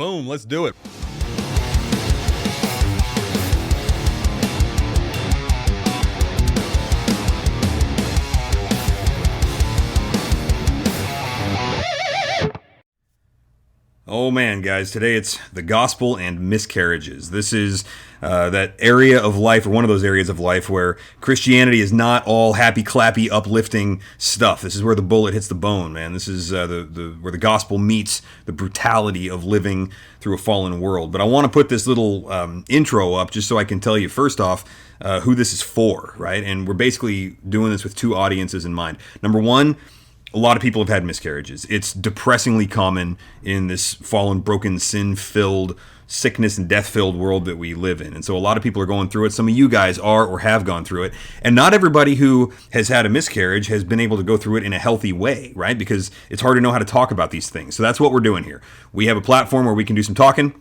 Boom, let's do it. Oh man, guys, today it's the gospel and miscarriages. This is that area of life, or one of those areas of life, where Christianity is not all happy, clappy, uplifting stuff. This is where the bullet hits the bone, man. This is where the gospel meets the brutality of living through a fallen world. But I want to put this little intro up just so I can tell you, first off, who this is for, right? And we're basically doing this with two audiences in mind. Number one, a lot of people have had miscarriages. It's depressingly common in this fallen, broken, sin-filled, sickness and death-filled world that we live in. And so a lot of people are going through it. Some of you guys are or have gone through it. And not everybody who has had a miscarriage has been able to go through it in a healthy way, right? Because it's hard to know how to talk about these things. So that's what we're doing here. We have a platform where we can do some talking,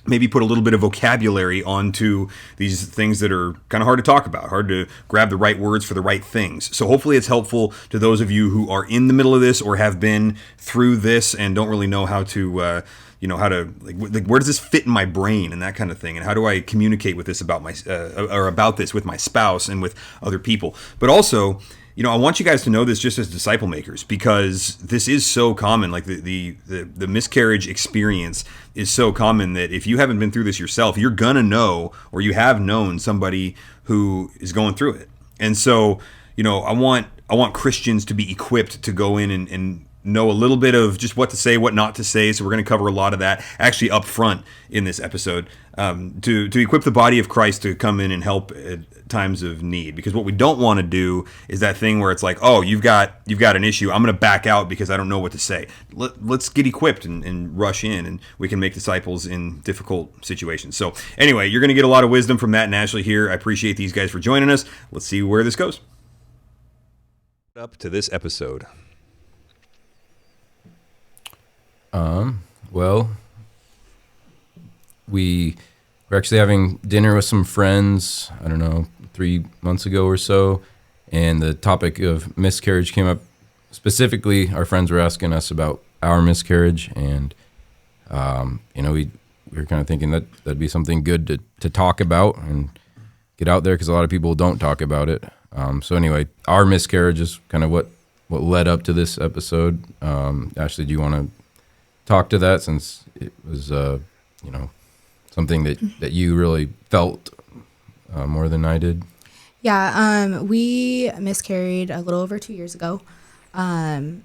maybe put a little bit of vocabulary onto these things that are kind of hard to talk about, hard to grab the right words for the right things. So hopefully it's helpful to those of you who are in the middle of this or have been through this and don't really know how to, where does this fit in my brain and that kind of thing, and how do I communicate with this about about this with my spouse and with other people. But also, I want you guys to know this just as disciple makers, because this is so common. Like the miscarriage experience is so common that if you haven't been through this yourself, you're gonna know, or you have known somebody who is going through it. And so, I want Christians to be equipped to go in and know a little bit of just what to say, what not to say. So we're going to cover a lot of that actually up front in this episode, to equip the body of Christ to come in and help at times of need. Because what we don't want to do is that thing where it's like, oh, you've got an issue, I'm going to back out because I don't know what to say. Let's get equipped and rush in, and we can make disciples in difficult situations. So anyway, you're going to get a lot of wisdom from Matt and Ashley here. I appreciate these guys for joining us. Let's see where this goes. Up to this episode. Well, we were actually having dinner with some friends, 3 months ago or so, and the topic of miscarriage came up. Specifically, our friends were asking us about our miscarriage, and, we were kind of thinking that'd be something good to talk about and get out there, because a lot of people don't talk about it. So anyway, our miscarriage is kind of what led up to this episode. Ashley, do you want to talk to that, since it was, something that you really felt more than I did? Yeah, we miscarried a little over 2 years ago, and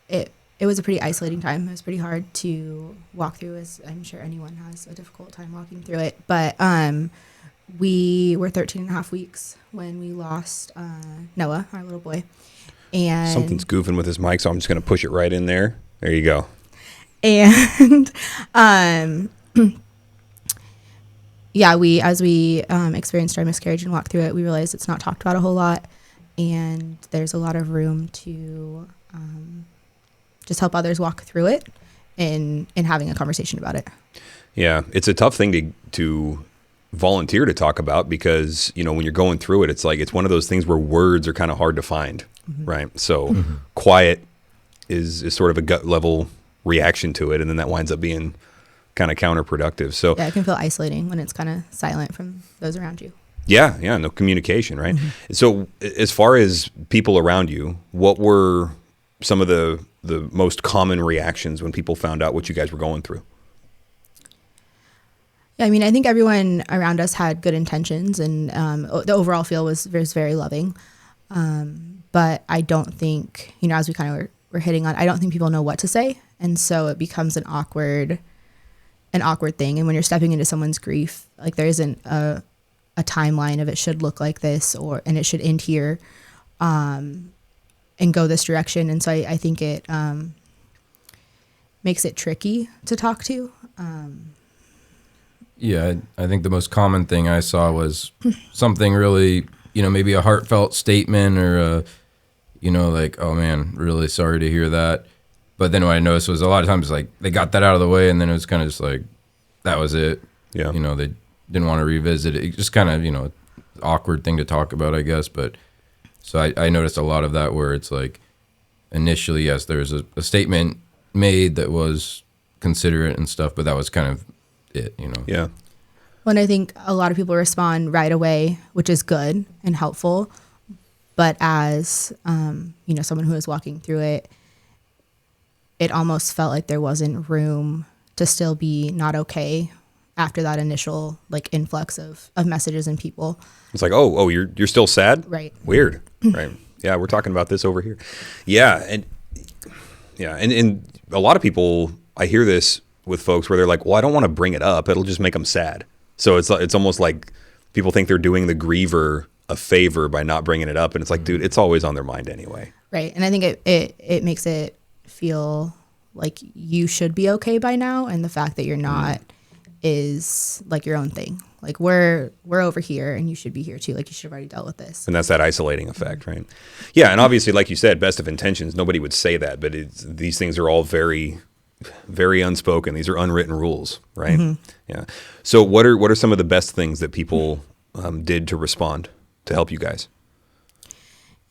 it was a pretty isolating time. It was pretty hard to walk through, as I'm sure anyone has a difficult time walking through it. But we were 13 and a half weeks when we lost Noah, our little boy. And Something's goofing with his mic, so I'm just going to push it right in there. There you go. And as we experienced our miscarriage and walked through it, we realized it's not talked about a whole lot, and there's a lot of room to just help others walk through it and having a conversation about it. Yeah, it's a tough thing to volunteer to talk about, because when you're going through it, it's like it's one of those things where words are kind of hard to find. Mm-hmm. Right. So quiet is sort of a gut level reaction to it. And then that winds up being kind of counterproductive. So yeah, it can feel isolating when it's kind of silent from those around you. Yeah. No communication. Right. Mm-hmm. So as far as people around you, what were some of the most common reactions when people found out what you guys were going through? Yeah, I think everyone around us had good intentions, and the overall feel was very loving. But I don't think, as we kind of were hitting on, I don't think people know what to say. And so it becomes an awkward thing. And when you're stepping into someone's grief, like there isn't a timeline of it should look like this, and it should end here, and go this direction. And so I think it makes it tricky to talk to. Yeah, I think the most common thing I saw was something really, maybe a heartfelt statement, or like, oh man, really sorry to hear that. But then what I noticed was a lot of times, like, they got that out of the way, and then it was kind of just like, that was it. Yeah. They didn't want to revisit it. It just kind of, awkward thing to talk about, I guess. But so I noticed a lot of that, where it's like, initially, yes, there's a statement, made that was considerate and stuff, but that was kind of it, you know. Yeah. Well, and I think a lot of people respond right away, which is good and helpful. But as, someone who was walking through it, it almost felt like there wasn't room to still be not okay after that initial influx of messages and people. It's like, oh, you're still sad? Right. Weird. Right. Yeah, we're talking about this over here. Yeah, and a lot of people, I hear this with folks where they're like, well, I don't want to bring it up. It'll just make them sad. So it's almost like people think they're doing the griever a favor by not bringing it up, and it's like, dude, it's always on their mind anyway. Right. And I think it makes it feel like you should be okay by now, and the fact that you're not is like your own thing. Like we're over here and you should be here too. Like you should have already dealt with this. And that's that isolating effect, right? Yeah, and obviously, like you said, best of intentions, nobody would say that, but these things are all very, very unspoken. These are unwritten rules, right? Mm-hmm. Yeah. So what are some of the best things that people did to respond to help you guys?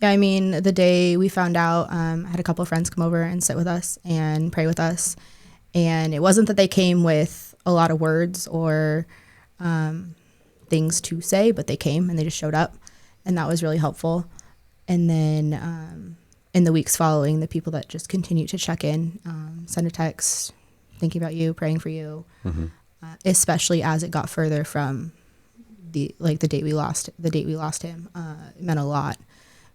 Yeah, I mean, the day we found out, I had a couple of friends come over and sit with us and pray with us. And it wasn't that they came with a lot of words or things to say, but they came and they just showed up. And that was really helpful. And then in the weeks following, the people that just continued to check in, send a text, thinking about you, praying for you, especially as it got further from the date we lost him, it meant a lot.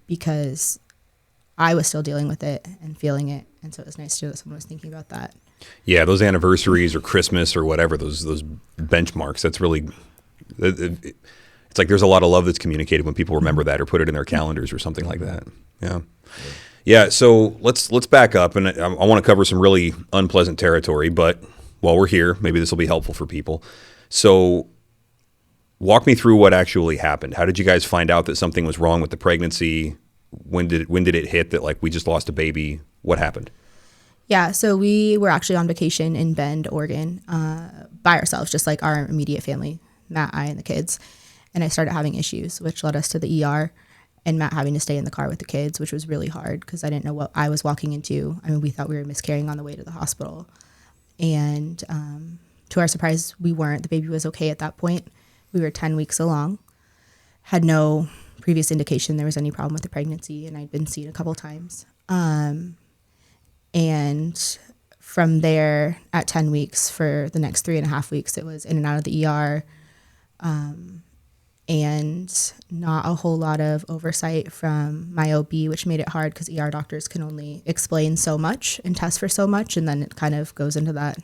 Because I was still dealing with it and feeling it. And so it was nice to know that someone was thinking about that. Yeah, those anniversaries or Christmas or whatever, those benchmarks, that's really, it's like there's a lot of love that's communicated when people remember that or put it in their calendars or something like that. Yeah. Yeah, so let's back up. And I want to cover some really unpleasant territory, but while we're here, maybe this will be helpful for people. So walk me through what actually happened. How did you guys find out that something was wrong with the pregnancy? When did it hit that we just lost a baby? What happened? Yeah, so we were actually on vacation in Bend, Oregon, by ourselves, just like our immediate family, Matt, I, and the kids. And I started having issues, which led us to the ER, and Matt having to stay in the car with the kids, which was really hard because I didn't know what I was walking into. I mean, we thought we were miscarrying on the way to the hospital. And to our surprise, we weren't. The baby was okay at that point. We were 10 weeks along, had no previous indication there was any problem with the pregnancy, and I'd been seen a couple times. And from there, at 10 weeks, for the next 3.5 weeks, it was in and out of the ER, and not a whole lot of oversight from my OB, which made it hard because ER doctors can only explain so much and test for so much, and then it kind of goes into that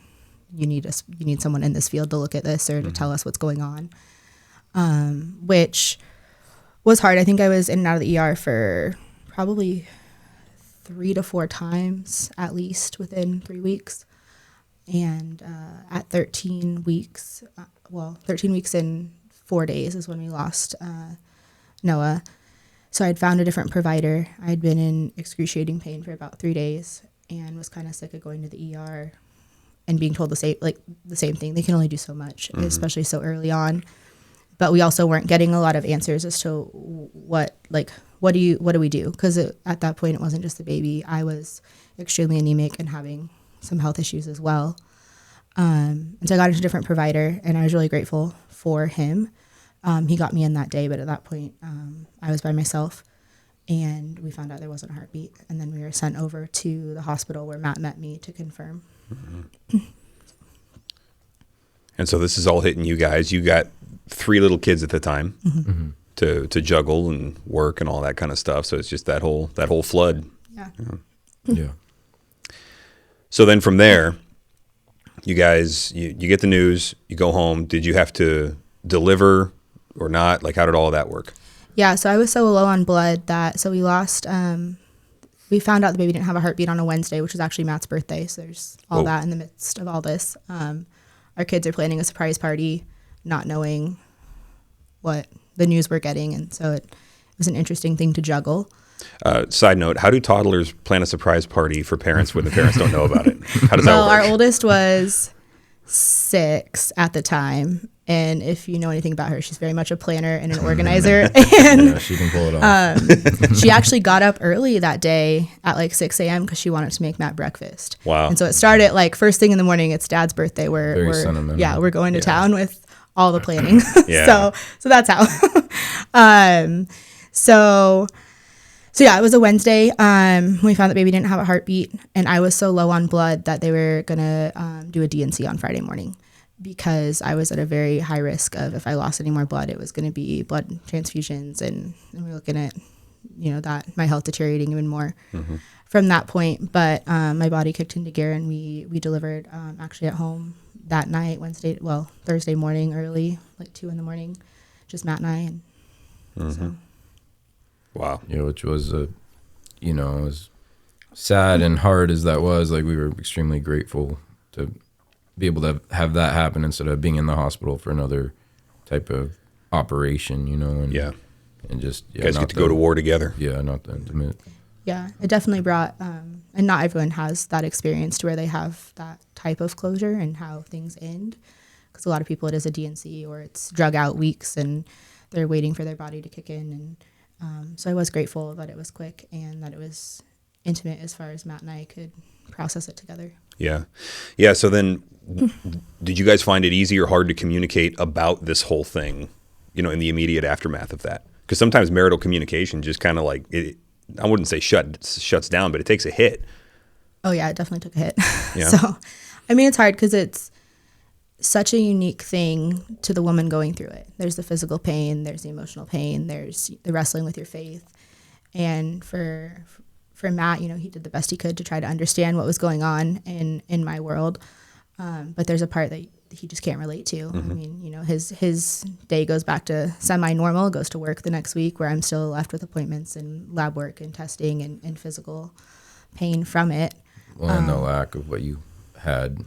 you need someone in this field to look at this or to tell us what's going on. Which was hard. I think I was in and out of the ER for probably 3 to 4 times at least within 3 weeks. And at 13 weeks, 13 weeks and 4 days is when we lost Noah. So I'd found a different provider. I'd been in excruciating pain for about 3 days and was kind of sick of going to the ER and being told the same thing. They can only do so much, especially so early on. But we also weren't getting a lot of answers as to what do we do? Because at that point, it wasn't just the baby. I was extremely anemic and having some health issues as well. And so I got into a different provider, and I was really grateful for him. He got me in that day, but at that point, I was by myself, and we found out there wasn't a heartbeat. And then we were sent over to the hospital where Matt met me to confirm. Mm-hmm. And so this is all hitting you guys. You got 3 little kids at the time to juggle and work and all that kind of stuff. So it's just that whole flood. Yeah. So then from there, you guys, you get the news, you go home. Did you have to deliver or not? Like, how did all of that work? Yeah, so I was so low on blood so we lost, we found out the baby didn't have a heartbeat on a Wednesday, which was actually Matt's birthday. So there's all that in the midst of all this. Our kids are planning a surprise party, not knowing what the news we're getting. And so it was an interesting thing to juggle. Side note, how do toddlers plan a surprise party for parents when the parents don't know about it? How does that work? Our oldest was 6 at the time, And if you know anything about her, she's very much a planner and an organizer. And Yeah, she can pull it off. she actually got up early that day at like 6 a.m. because she wanted to make Matt breakfast. Wow. And so it started like first thing in the morning. It's Dad's birthday. Very sentimental. Yeah, we're going to town with all the planning. Yeah. So that's how. So yeah, it was a Wednesday. We found that baby didn't have a heartbeat, and I was so low on blood that they were gonna do a DNC on Friday morning, because I was at a very high risk of, if I lost any more blood, it was going to be blood transfusions, and we were looking at, that my health deteriorating even more from that point. But my body kicked into gear, and we delivered actually at home that night, Thursday morning early, like 2 a.m, just Matt and I. And so. Wow. Which was as sad and hard as that was, like we were extremely grateful to be able to have that happen instead of being in the hospital for another type of operation, and and just you guys get to go to war together. Yeah, not the intimate. Yeah, it definitely brought, and not everyone has that experience to where they have that type of closure and how things end, because a lot of people, it is a DNC or it's drug out weeks and they're waiting for their body to kick in, and so I was grateful that it was quick and that it was intimate as far as Matt and I could process it together. Yeah. Yeah. So then did you guys find it easy or hard to communicate about this whole thing, in the immediate aftermath of that? Because sometimes marital communication just kind of like, I wouldn't say shuts down, but it takes a hit. Oh yeah, it definitely took a hit. Yeah. So, I mean, it's hard because it's such a unique thing to the woman going through it. There's the physical pain, there's the emotional pain, there's the wrestling with your faith. And for Matt, he did the best he could to try to understand what was going on in my world. But there's a part that he just can't relate to. I mean, his day goes back to semi-normal, goes to work the next week, where I'm still left with appointments and lab work and testing and physical pain from it. Well, and the lack of what you had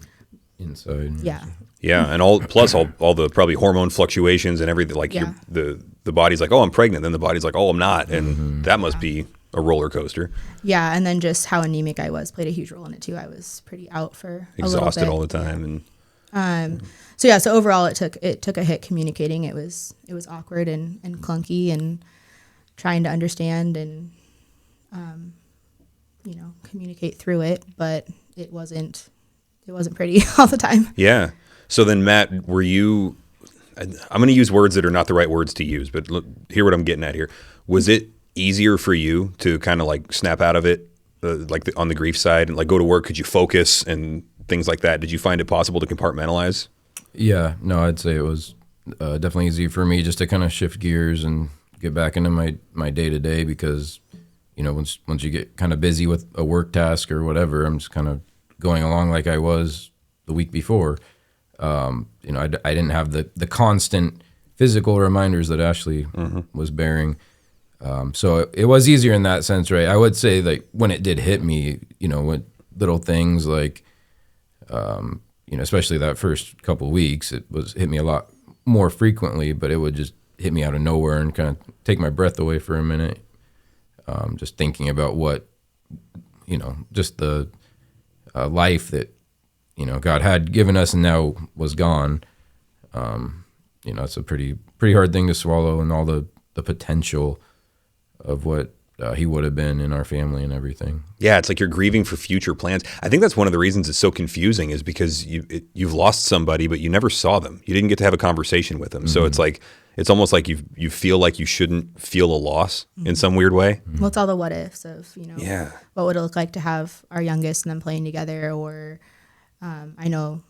inside. Yeah. Yeah, and all the probably hormone fluctuations and everything. Like the body's like, oh, I'm pregnant. Then the body's like, oh, I'm not, and that must be a roller coaster. Yeah, and then just how anemic I was played a huge role in it too. I was pretty out for exhausted a little all bit. the time, and So overall, it took a hit communicating. It was awkward and clunky, and trying to understand and communicate through it, but it wasn't pretty all the time. Yeah. So then, Matt, were you? I'm going to use words that are not the right words to use, but look, hear what I'm getting at here. Was it easier for you to kind of like snap out of it, on the grief side, and like go to work? Could you focus and things like that? Did you find it possible to compartmentalize? Yeah, no, I'd say it was definitely easy for me just to kind of shift gears and get back into my day to day, because once you get kind of busy with a work task or whatever, I'm just kind of going along like I was the week before. I didn't have the constant physical reminders that Ashley was bearing. So it was easier in that sense, right? I would say like when it did hit me, with little things like, especially that first couple of weeks, hit me a lot more frequently, but it would just hit me out of nowhere and kind of take my breath away for a minute. Just thinking about what, just the life that, God had given us and now was gone. It's a pretty hard thing to swallow, and all the potential of what he would have been in our family and everything. Yeah, it's like you're grieving for future plans. I think that's one of the reasons it's so confusing, is because you've lost somebody, but you never saw them. You didn't get to have a conversation with them. So it's like, it's almost like you feel like you shouldn't feel a loss in some weird way. Well, it's all the what ifs of, Yeah. what would it look like to have our youngest and them playing together, or I know,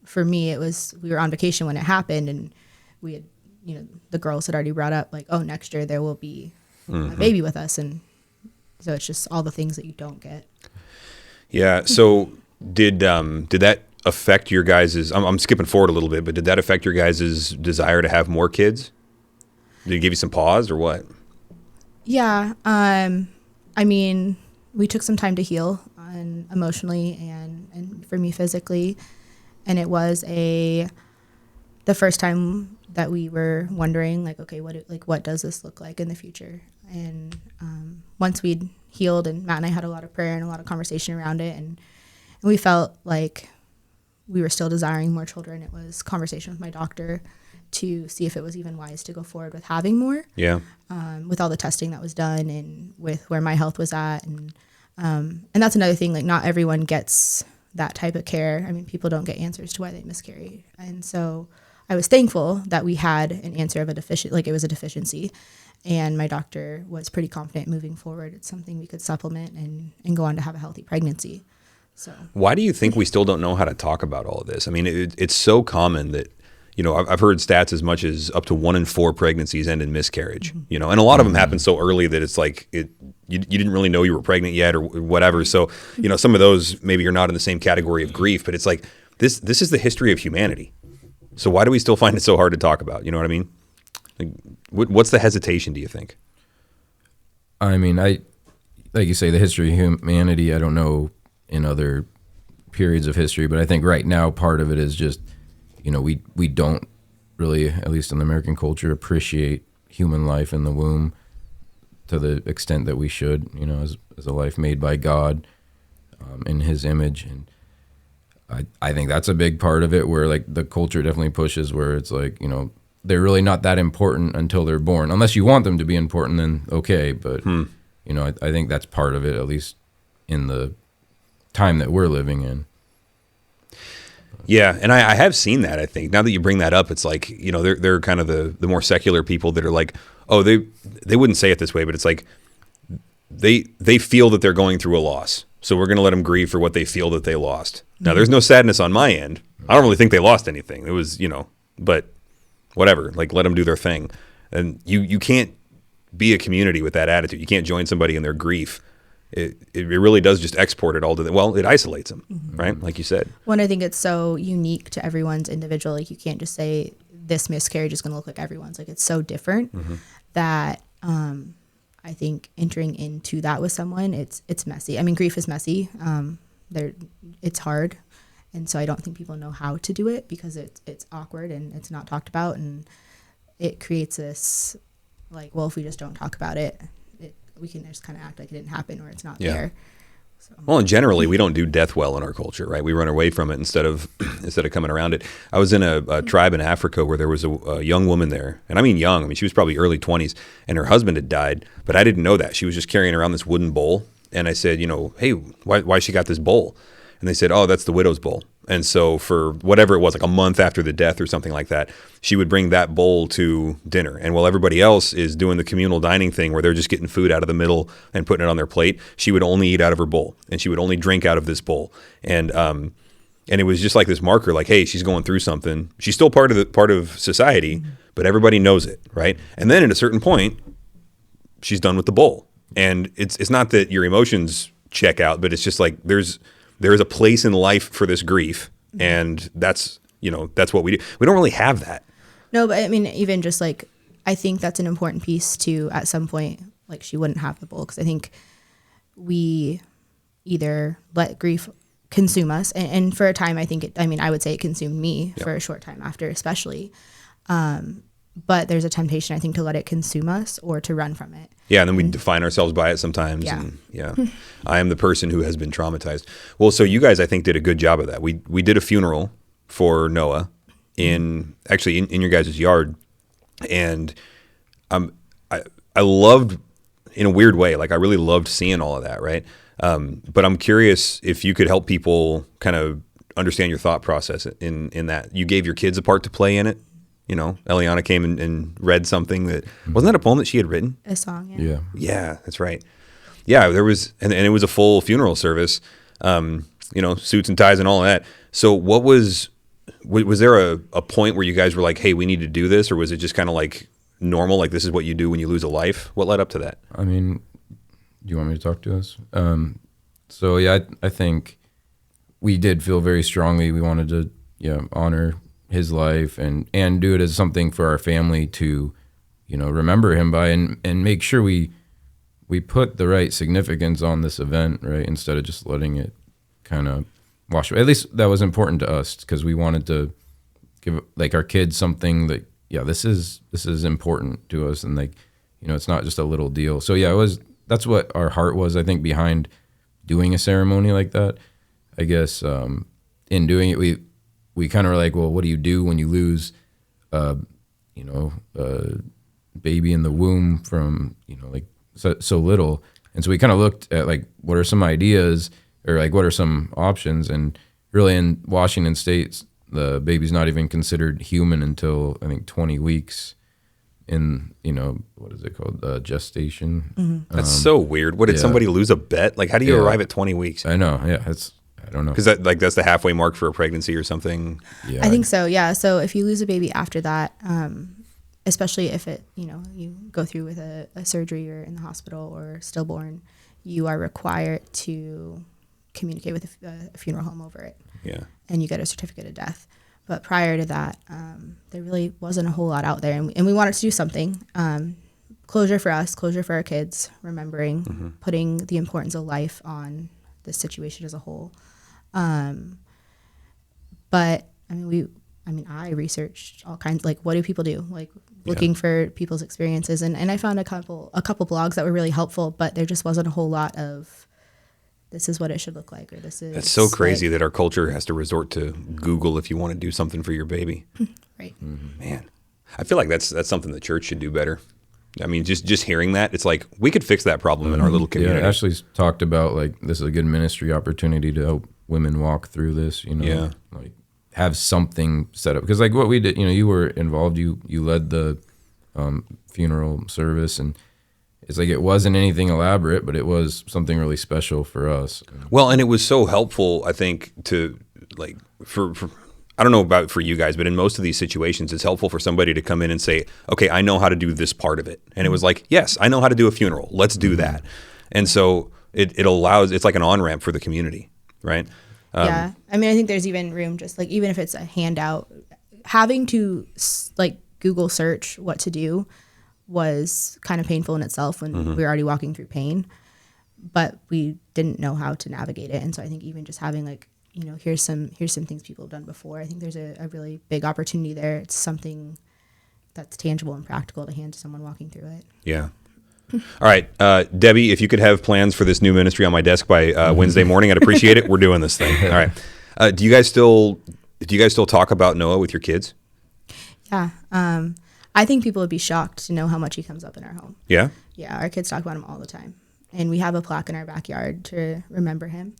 for me, it was, we were on vacation when it happened, and we had, the girls had already brought up like, oh, next year there will be a baby with us. And so it's just all the things that you don't get. Yeah. So did that affect your guys', I'm skipping forward a little bit, but did that affect your guys' desire to have more kids? Did it give you some pause or what? Yeah. I mean, we took some time to heal emotionally and for me physically. And it was the first time that we were wondering like, okay, what does this look like in the future? And once we'd healed, and Matt and I had a lot of prayer and a lot of conversation around it, and we felt like we were still desiring more children, it was conversation with my doctor to see if it was even wise to go forward with having more. Yeah. With all the testing that was done and with where my health was at. And that's another thing, like not everyone gets that type of care. I mean, people don't get answers to why they miscarry. And so I was thankful that we had an answer of a deficient, like it was a deficiency. And my doctor was pretty confident moving forward. It's something we could supplement and go on to have a healthy pregnancy. So why do you think we still don't know how to talk about all of this? I mean, it's so common that, you know, I've heard stats as much as up to 1 in 4 pregnancies end in miscarriage, you know, and a lot of them happen so early that it's like you didn't really know you were pregnant yet or whatever. So, you know, some of those maybe you're not in the same category of grief, but it's like this is the history of humanity. So why do we still find it so hard to talk about? You know what I mean? Like, what's the hesitation, do you think? I mean, like you say, the history of humanity, I don't know in other periods of history, but I think right now part of it is just, you know, we don't really, at least in the American culture, appreciate human life in the womb to the extent that we should, you know, as a life made by God in his image. And I think that's a big part of it, where like the culture definitely pushes where it's like, you know, they're really not that important until they're born. Unless you want them to be important, then okay. But, you know, I think that's part of it, at least in the time that we're living in. Yeah, and I have seen that. I think now that you bring that up, it's like, you know, they're kind of the more secular people that are like, oh, they wouldn't say it this way, but it's like they feel that they're going through a loss, so we're going to let them grieve for what they feel that they lost. Now, there's no sadness on my end. I don't really think they lost anything. It was, you know, but whatever. Like, let them do their thing, and you can't be a community with that attitude. You can't join somebody in their grief. It really does just export it all to them. Well, it isolates them, right? Like you said. Well, and I think it's so unique to everyone's individual. Like you can't just say this miscarriage is going to look like everyone's. Like it's so different that I think entering into that with someone, it's messy. I mean, grief is messy. It's hard, and so I don't think people know how to do it because it's awkward and it's not talked about, and it creates this like, well, if we just don't talk about it, we can just kind of act like it didn't happen or it's not there. So. Well, and generally, we don't do death well in our culture, right? We run away from it instead of coming around it. I was in a tribe in Africa where there was a young woman there, and I mean young. I mean, she was probably early 20s, and her husband had died, but I didn't know that. She was just carrying around this wooden bowl, and I said, you know, hey, why she got this bowl? And they said, oh, that's the widow's bowl. And so for whatever it was, like a month after the death or something like that, she would bring that bowl to dinner. And while everybody else is doing the communal dining thing where they're just getting food out of the middle and putting it on their plate, she would only eat out of her bowl, and she would only drink out of this bowl. And it was just like this marker, like, hey, she's going through something. She's still part of society, but everybody knows it, right? And then at a certain point, she's done with the bowl. And it's not that your emotions check out, but it's just like there is a place in life for this grief, and that's what we do. We don't really have that. No, but I mean, even just like, I think that's an important piece to, at some point, like she wouldn't have the bowl, because I think we either let grief consume us, and for a time, I would say it consumed me for a short time after, especially. But there's a temptation, I think, to let it consume us or to run from it. Yeah, and then we define ourselves by it sometimes. Yeah. And yeah, I am the person who has been traumatized. Well, so you guys, I think, did a good job of that. We did a funeral for Noah in your guys' yard, and I loved, in a weird way, like I really loved seeing all of that, right? But I'm curious if you could help people kind of understand your thought process in that. You gave your kids a part to play in it. You know, Eliana came and read something that wasn't that a poem that she had written? A song, Yeah. Yeah, that's right. Yeah, there was, and it was a full funeral service. You know, suits and ties and all of that. So, what was there a point where you guys were like, "Hey, we need to do this," or was it just kind of like normal, like this is what you do when you lose a life? What led up to that? I mean, do you want me to talk to us? So yeah, I think we did feel very strongly. We wanted to, honor his life and do it as something for our family to, remember him by, and make sure we put the right significance on this event, right? Instead of just letting it kind of wash away. At least that was important to us, because we wanted to give like our kids something that, this is important to us, and like, it's not just a little deal. So that's what our heart was, I think, behind doing a ceremony like that. I guess in doing it, we kind of were like, well, what do you do when you lose, a baby in the womb from, like so little? And so we kind of looked at like, what are some ideas or like, what are some options? And really in Washington State, the baby's not even considered human until I think 20 weeks in, what is it called? Gestation. That's so weird. What, did somebody lose a bet? Like, how do you arrive at 20 weeks? I know. Yeah. I don't know. Because that's the halfway mark for a pregnancy or something. Yeah. I think so. Yeah. So if you lose a baby after that, especially if it, you go through with a surgery or in the hospital or stillborn, you are required to communicate with a funeral home over it. Yeah. And you get a certificate of death. But prior to that, there really wasn't a whole lot out there. And we wanted to do something. Closure for us, closure for our kids, remembering, putting the importance of life on the situation as a whole. But I researched all kinds, like, what do people do? Like, looking for people's experiences. And I found a couple blogs that were really helpful, but there just wasn't a whole lot of, this is what it should look like, or this is. That's so crazy that our culture has to resort to Google if you want to do something for your baby. Right. Man, I feel like that's something the church should do better. I mean, just hearing that, it's like we could fix that problem in our little community. Yeah, Ashley's talked about like this is a good ministry opportunity to help women walk through this. Like have something set up, because like what we did, you were involved. You led the funeral service, and it's like it wasn't anything elaborate, but it was something really special for us. Well, and it was so helpful, I think, to like for I don't know about for you guys, but in most of these situations, it's helpful for somebody to come in and say, okay, I know how to do this part of it. And it was like, yes, I know how to do a funeral. Let's do that. And so it allows, it's like an on-ramp for the community, right? Yeah. I think there's even room, just like, even if it's a handout, having to like Google search what to do was kind of painful in itself when we were already walking through pain, but we didn't know how to navigate it. And so I think even just having like, here's some things people have done before. I think there's a really big opportunity there. It's something that's tangible and practical to hand to someone walking through it. Yeah. All right, Debbie, if you could have plans for this new ministry on my desk by Wednesday morning, I'd appreciate it. We're doing this thing. All right. Do you guys still talk about Noah with your kids? Yeah. I think people would be shocked to know how much he comes up in our home. Yeah. Yeah. Our kids talk about him all the time, and we have a plaque in our backyard to remember him.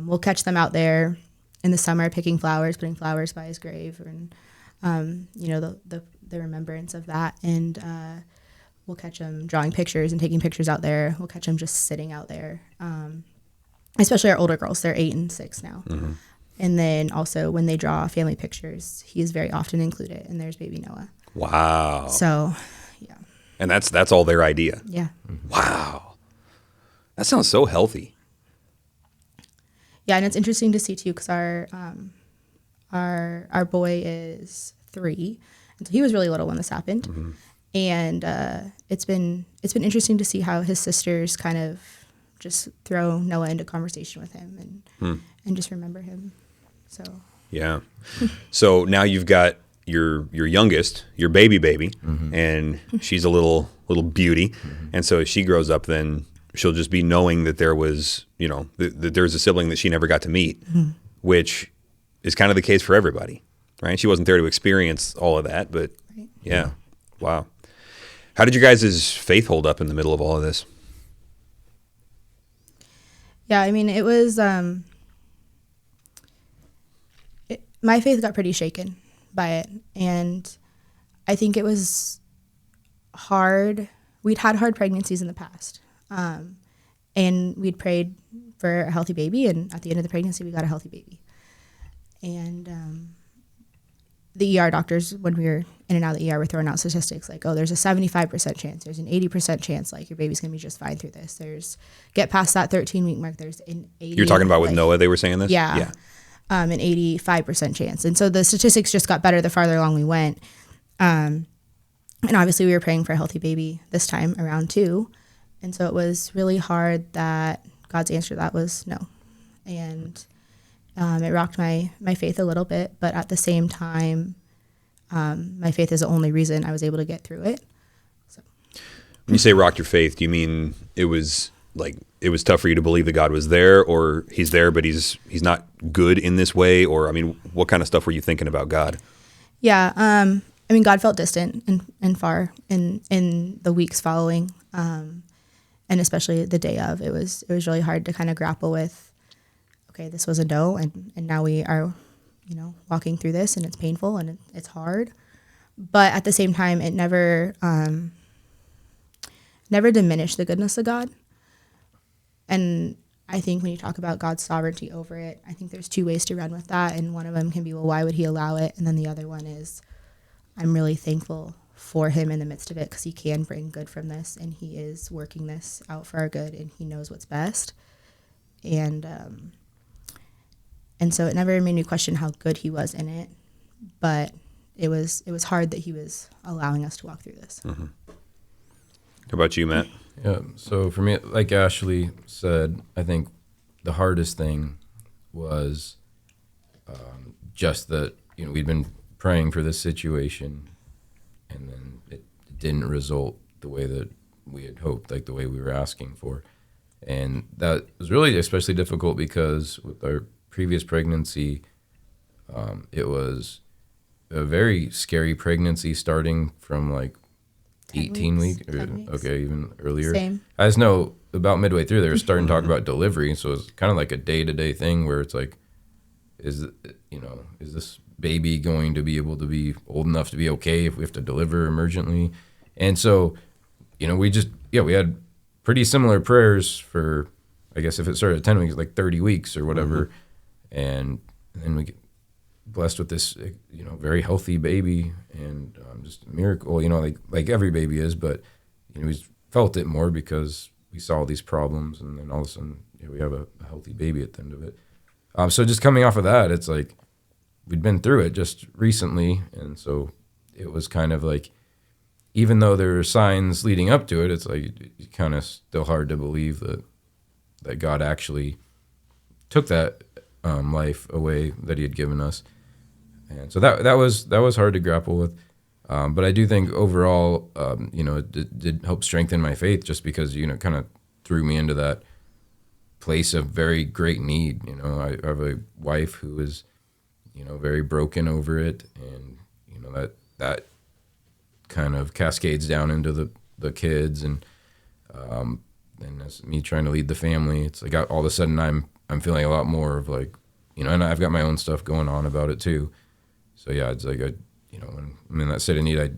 We'll catch them out there in the summer picking flowers, putting flowers by his grave, and the remembrance of that. And we'll catch them drawing pictures and taking pictures out there. We'll catch them just sitting out there. Especially our older girls, they're 8 and 6 now. And then also when they draw family pictures, he is very often included. And there's baby Noah. Wow. So, yeah. And that's all their idea. Yeah. Wow. That sounds so healthy. Yeah, and it's interesting to see too, because our boy is 3, and so he was really little when this happened, and it's been interesting to see how his sisters kind of just throw Noah into conversation with him and just remember him. So yeah, so now you've got your youngest, your baby, and she's a little beauty, and so as she grows up, then she'll just be knowing that there was, that there's a sibling that she never got to meet, which is kind of the case for everybody, right? She wasn't there to experience all of that, but yeah. Wow. How did you guys' faith hold up in the middle of all of this? Yeah, it was, my faith got pretty shaken by it. And I think it was hard. We'd had hard pregnancies in the past. And we'd prayed for a healthy baby, and at the end of the pregnancy, we got a healthy baby. And the ER doctors, when we were in and out of the ER, were throwing out statistics like, oh, there's a 75% chance, there's an 80% chance, like your baby's gonna be just fine through this. There's get past that 13-week mark, there's an 80. You're talking about with Noah, they were saying this? Yeah. An 85% chance. And so the statistics just got better the farther along we went. And obviously we were praying for a healthy baby this time around too. And so it was really hard that God's answer to that was no. And it rocked my faith a little bit, but at the same time, my faith is the only reason I was able to get through it. So. When you say rocked your faith, do you mean it was like it was tough for you to believe that God was there, or he's there but he's not good in this way? Or I mean, what kind of stuff were you thinking about God? Yeah. I mean, God felt distant and far in the weeks following. And especially the day of, it was really hard to kind of grapple with, okay, this was a no. And now we are, walking through this, and it's painful and it's hard. But at the same time, it never diminished the goodness of God. And I think when you talk about God's sovereignty over it, I think there's two ways to run with that. And one of them can be, well, why would he allow it? And then the other one is, I'm really thankful for him in the midst of it, because he can bring good from this, and he is working this out for our good, and he knows what's best. And so it never made me question how good he was in it, but it was hard that he was allowing us to walk through this. Mm-hmm. How about you, Matt? Yeah, so for me, like Ashley said, I think the hardest thing was just that, we'd been praying for this situation, and then it didn't result the way that we had hoped, like the way we were asking for. And that was really especially difficult because with our previous pregnancy, it was a very scary pregnancy starting from like 18 weeks. Okay, even earlier. Same. I just know about midway through, they were starting to talk about delivery. So it was kind of like a day-to-day thing where it's like, is this baby going to be able to be old enough to be okay if we have to deliver emergently? And so, we had pretty similar prayers for, I guess if it started at 10 weeks, like 30 weeks or whatever. Mm-hmm. And then we get blessed with this, very healthy baby, and just a miracle, like every baby is, but, we felt it more because we saw these problems, and then all of a sudden, we have a healthy baby at the end of it. So just coming off of that, it's like we'd been through it just recently, and so it was kind of like, even though there were signs leading up to it, it's like kind of still hard to believe that God actually took that life away that he had given us. And so that was hard to grapple with. But I do think overall, it did help strengthen my faith, just because, kind of threw me into that place of very great need. I have a wife who is, very broken over it, and, that kind of cascades down into the kids, and as me trying to lead the family, it's like all of a sudden I'm feeling a lot more of like, and I've got my own stuff going on about it too. So yeah, it's like when I'm in that state of need, I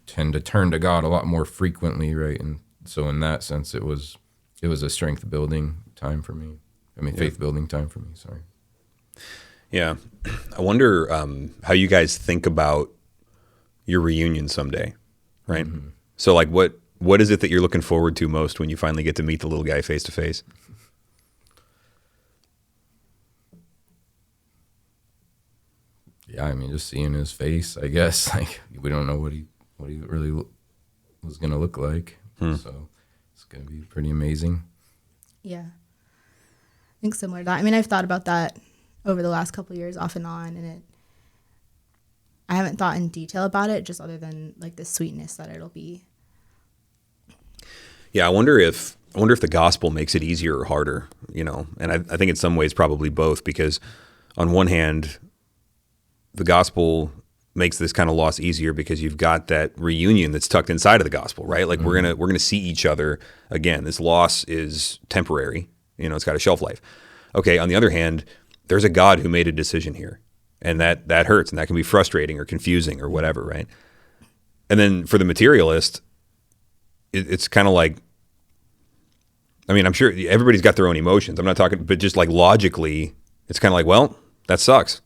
tend to turn to God a lot more frequently, right? And so in that sense, it was a strength building time for me. Faith building time for me. Sorry. Yeah, I wonder how you guys think about your reunion someday, right? Mm-hmm. So like, what is it that you're looking forward to most when you finally get to meet the little guy face to face? Yeah, just seeing his face, I guess. Like, we don't know what he really was going to look like. So it's going to be pretty amazing. Yeah. I think similar to that. I've thought about that over the last couple of years off and on, and I haven't thought in detail about it, just other than like the sweetness that it'll be. Yeah, I wonder if the gospel makes it easier or harder, and I think in some ways probably both, because on one hand, the gospel makes this kind of loss easier because you've got that reunion that's tucked inside of the gospel, right? Like we're gonna see each other again. This loss is temporary, it's got a shelf life. Okay, on the other hand, there's a God who made a decision here, and that hurts, and that can be frustrating or confusing or whatever, right? And then for the materialist, it's kind of like, I'm sure everybody's got their own emotions. I'm not talking, but just like logically, it's kind of like, well, that sucks.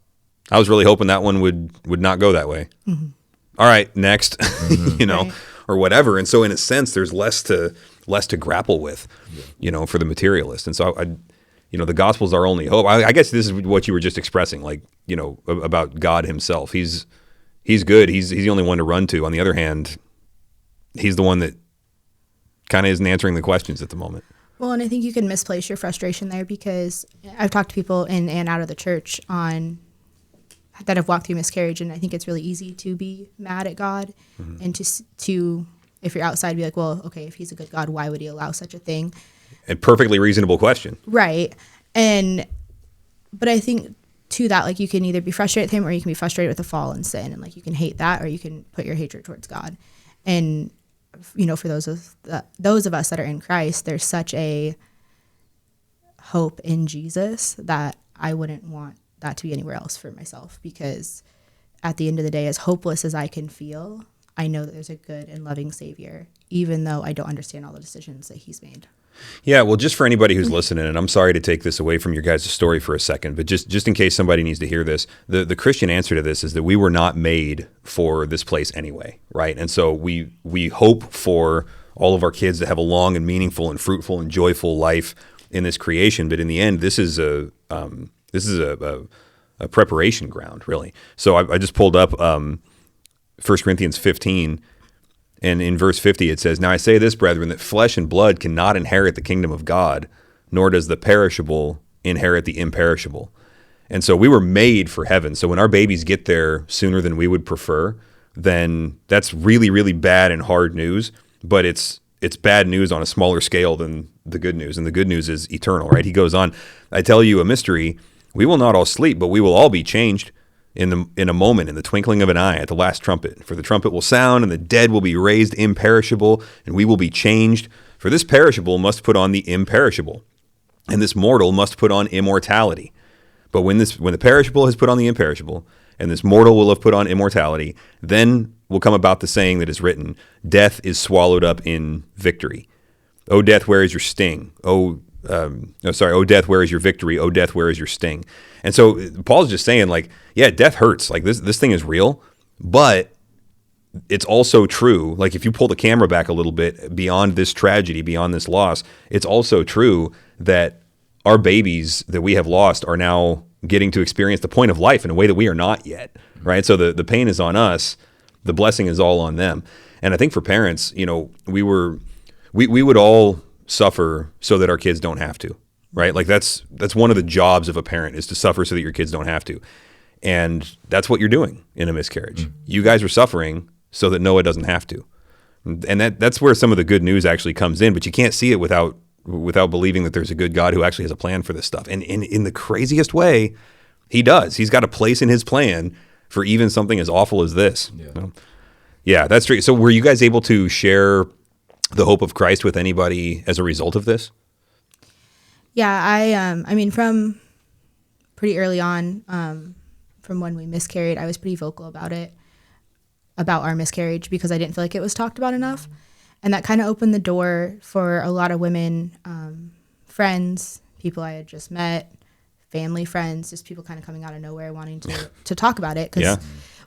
I was really hoping that one would not go that way. Mm-hmm. All right, next, right. Or whatever. And so in a sense, there's less to grapple with, for the materialist. And so the gospel's our only hope. I guess this is what you were just expressing, like, about God himself. He's good. He's the only one to run to. On the other hand, he's the one that kind of isn't answering the questions at the moment. Well, and I think you can misplace your frustration there, because I've talked to people in and out of the church that have walked through miscarriage, and I think it's really easy to be mad at God, mm-hmm. and to if you're outside, be like, well, okay, if he's a good God, why would he allow such a thing? A perfectly reasonable question. Right. But I think to that, like, you can either be frustrated with him or you can be frustrated with the fall and sin. And like, you can hate that, or you can put your hatred towards God. And, for those of us that are in Christ, there's such a hope in Jesus that I wouldn't want that to be anywhere else for myself, because at the end of the day, as hopeless as I can feel, I know that there's a good and loving Savior, even though I don't understand all the decisions that he's made. Yeah, well, just for anybody who's listening, and I'm sorry to take this away from your guys' story for a second, but just in case somebody needs to hear this, the Christian answer to this is that we were not made for this place anyway, right? And so we hope for all of our kids to have a long and meaningful and fruitful and joyful life in this creation, but in the end, this is a preparation ground, really. So I just pulled up 1 Corinthians 15. And in verse 50, it says, "Now I say this, brethren, that flesh and blood cannot inherit the kingdom of God, nor does the perishable inherit the imperishable." And so we were made for heaven. So when our babies get there sooner than we would prefer, then that's really, really bad and hard news. But it's bad news on a smaller scale than the good news. And the good news is eternal, right? He goes on, "I tell you a mystery. We will not all sleep, but we will all be changed in a moment, in the twinkling of an eye, at the last trumpet. For the trumpet will sound, and the dead will be raised imperishable, and we will be changed. For this perishable must put on the imperishable, and this mortal must put on immortality. But when the perishable has put on the imperishable, and this mortal will have put on immortality, then will come about the saying that is written, death is swallowed up in victory. O death, where is your sting? O death, where is your victory? O death, where is your sting?" And so Paul's just saying, like, yeah, death hurts. Like, this thing is real, but it's also true. Like, if you pull the camera back a little bit beyond this tragedy, beyond this loss, it's also true that our babies that we have lost are now getting to experience the point of life in a way that we are not yet, right? So the pain is on us. The blessing is all on them. And I think for parents, we would all suffer so that our kids don't have to, right? Like that's one of the jobs of a parent, is to suffer so that your kids don't have to. And that's what you're doing in a miscarriage. Mm-hmm. You guys are suffering so that Noah doesn't have to. And that's where some of the good news actually comes in, but you can't see it without believing that there's a good God who actually has a plan for this stuff. And in the craziest way, he does. He's got a place in his plan for even something as awful as this. Yeah, yeah, that's true. So were you guys able to share the hope of Christ with anybody as a result of this? Yeah, I mean, from pretty early on, from when we miscarried, I was pretty vocal about our miscarriage, because I didn't feel like it was talked about enough. And that kind of opened the door for a lot of women, friends, people I had just met, family friends, just people kind of coming out of nowhere wanting to talk about it,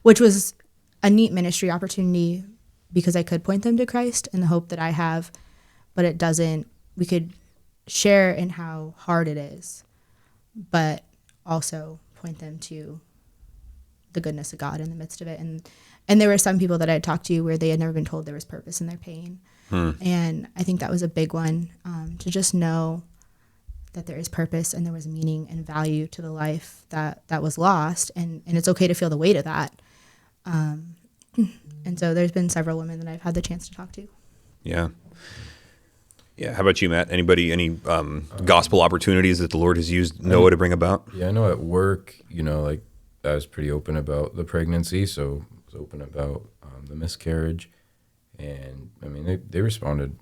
which was a neat ministry opportunity, because I could point them to Christ and the hope that I have, but we could share in how hard it is, but also point them to the goodness of God in the midst of it. And there were some people that I had talked to where they had never been told there was purpose in their pain. And I think that was a big one, to just know that there is purpose and there was meaning and value to the life that was lost. And it's okay to feel the weight of that. And so there's been several women that I've had the chance to talk to. Yeah. Yeah. How about you, Matt? Any gospel opportunities that the Lord has used Noah to bring about? Yeah, I know at work, like I was pretty open about the pregnancy, so I was open about the miscarriage. And I mean, they responded,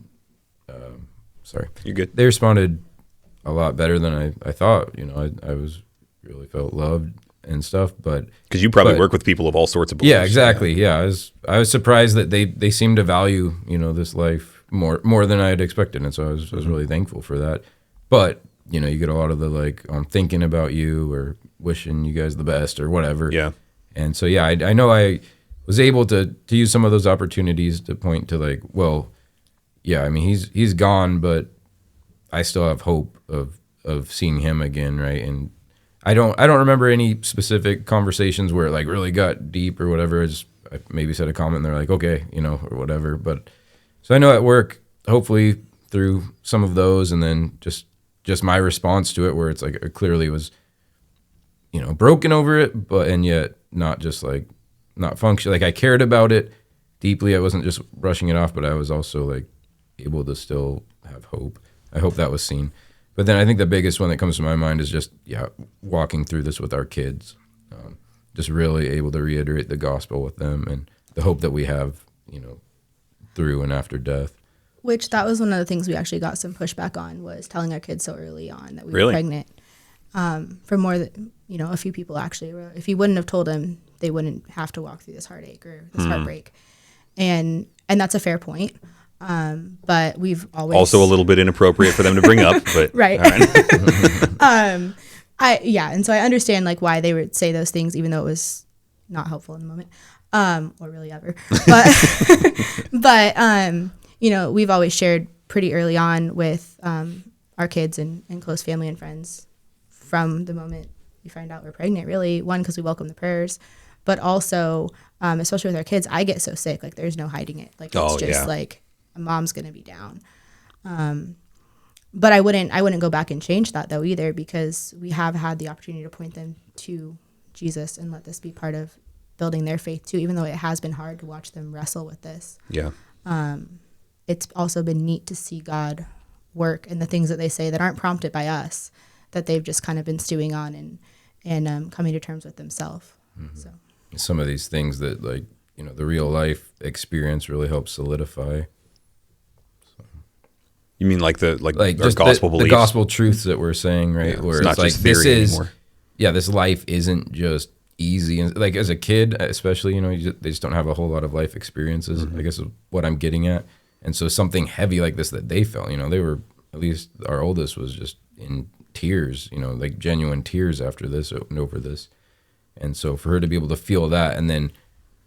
sorry. You're good. They responded a lot better than I thought. I was really felt loved and stuff, but because you probably work with people of all sorts of beliefs. Yeah, exactly. Yeah, I was surprised that they seemed to value this life more than I had expected, and so I was really thankful for that. But you get a lot of the I'm thinking about you or wishing you guys the best or whatever. Yeah, and so yeah, I know I was able to use some of those opportunities to point to well, yeah, I mean he's gone, but I still have hope of seeing him again, right? And I don't remember any specific conversations where it really got deep or whatever. I maybe said a comment and they're like, okay, or whatever. But so I know at work, hopefully through some of those, and then just my response to it, where it's it clearly was, broken over it, and yet not just not function. I cared about it deeply. I wasn't just brushing it off, but I was also able to still have hope. I hope that was seen. But then I think the biggest one that comes to my mind is just, walking through this with our kids. Just really able to reiterate the gospel with them and the hope that we have, through and after death. Which that was one of the things we actually got some pushback on, was telling our kids so early on that we Really? were pregnant. For more than, a few people actually were, if you wouldn't have told them, they wouldn't have to walk through this heartache or this heartbreak. And that's a fair point. But we've always Also a little bit inappropriate for them to bring up, but right. all right. And so I understand like why they would say those things, even though it was not helpful in the moment, or really ever. But we've always shared pretty early on with our kids and close family and friends from the moment we find out we're pregnant. Really, one, because we welcome the prayers, but also especially with our kids, I get so sick, like there's no hiding it. Like it's just like mom's gonna be down. But I wouldn't go back and change that though either, because we have had the opportunity to point them to Jesus and let this be part of building their faith too, even though it has been hard to watch them wrestle with this. Yeah. It's also been neat to see God work in the things that they say that aren't prompted by us, that they've just kind of been stewing on and coming to terms with themselves. Mm-hmm. So some of these things that the real life experience really helps solidify. You mean like our just gospel beliefs? The gospel truths that we're saying, right? Yeah, where it's not just theory anymore. This life isn't just easy. And like as a kid, especially, they just don't have a whole lot of life experiences, I guess is what I'm getting at. And so something heavy like this that they felt, they were, at least our oldest was just in tears, like genuine tears after this and over this. And so for her to be able to feel that and then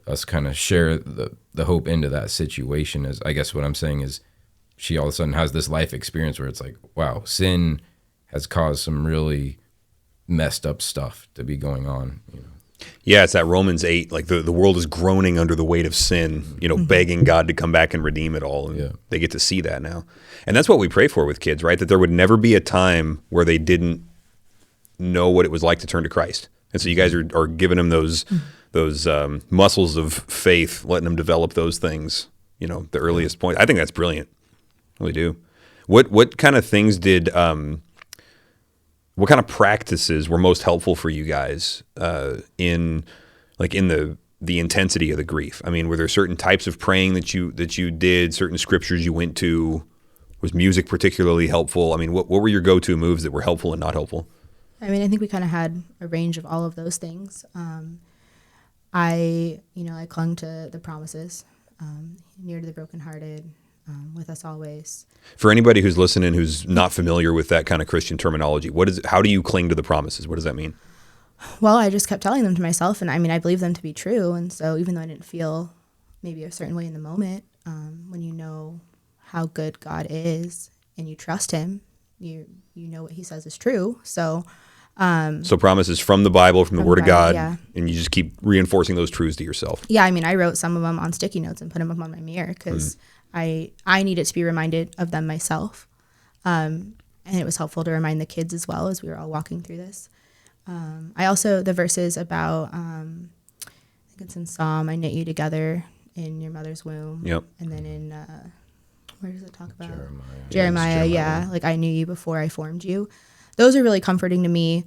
us kind of share the hope into that situation is, I guess what I'm saying is, she all of a sudden has this life experience where it's like, wow, sin has caused some really messed up stuff to be going on. Yeah, it's that Romans 8, like the world is groaning under the weight of sin, begging God to come back and redeem it all. And they get to see that now. And that's what we pray for with kids, right? That there would never be a time where they didn't know what it was like to turn to Christ. And so you guys are giving them those muscles of faith, letting them develop those things, the earliest point. I think that's brilliant. We do. What kind of things did what kind of practices were most helpful for you guys in the intensity of the grief? I mean, were there certain types of praying that you did, certain scriptures you went to? Was music particularly helpful? I mean, what were your go-to moves that were helpful and not helpful? I mean, I think we kind of had a range of all of those things. I clung to the promises, near to the brokenhearted, with us always. For anybody who's listening who's not familiar with that kind of Christian terminology, how do you cling to the promises? What does that mean? Well, I just kept telling them to myself, and I mean, I believe them to be true. And so even though I didn't feel maybe a certain way in the moment, when you know how good God is and you trust him, you know what he says is true. So promises from the Bible, from the Word of God, yeah. And you just keep reinforcing those truths to yourself. Yeah, I mean, I wrote some of them on sticky notes and put them up on my mirror because I needed to be reminded of them myself. And it was helpful to remind the kids as well as we were all walking through this. I also, the verses about, I think it's in Psalm, I knit you together in your mother's womb. Yep. And then in, where does it talk about? Jeremiah, yeah. Like I knew you before I formed you. Those are really comforting to me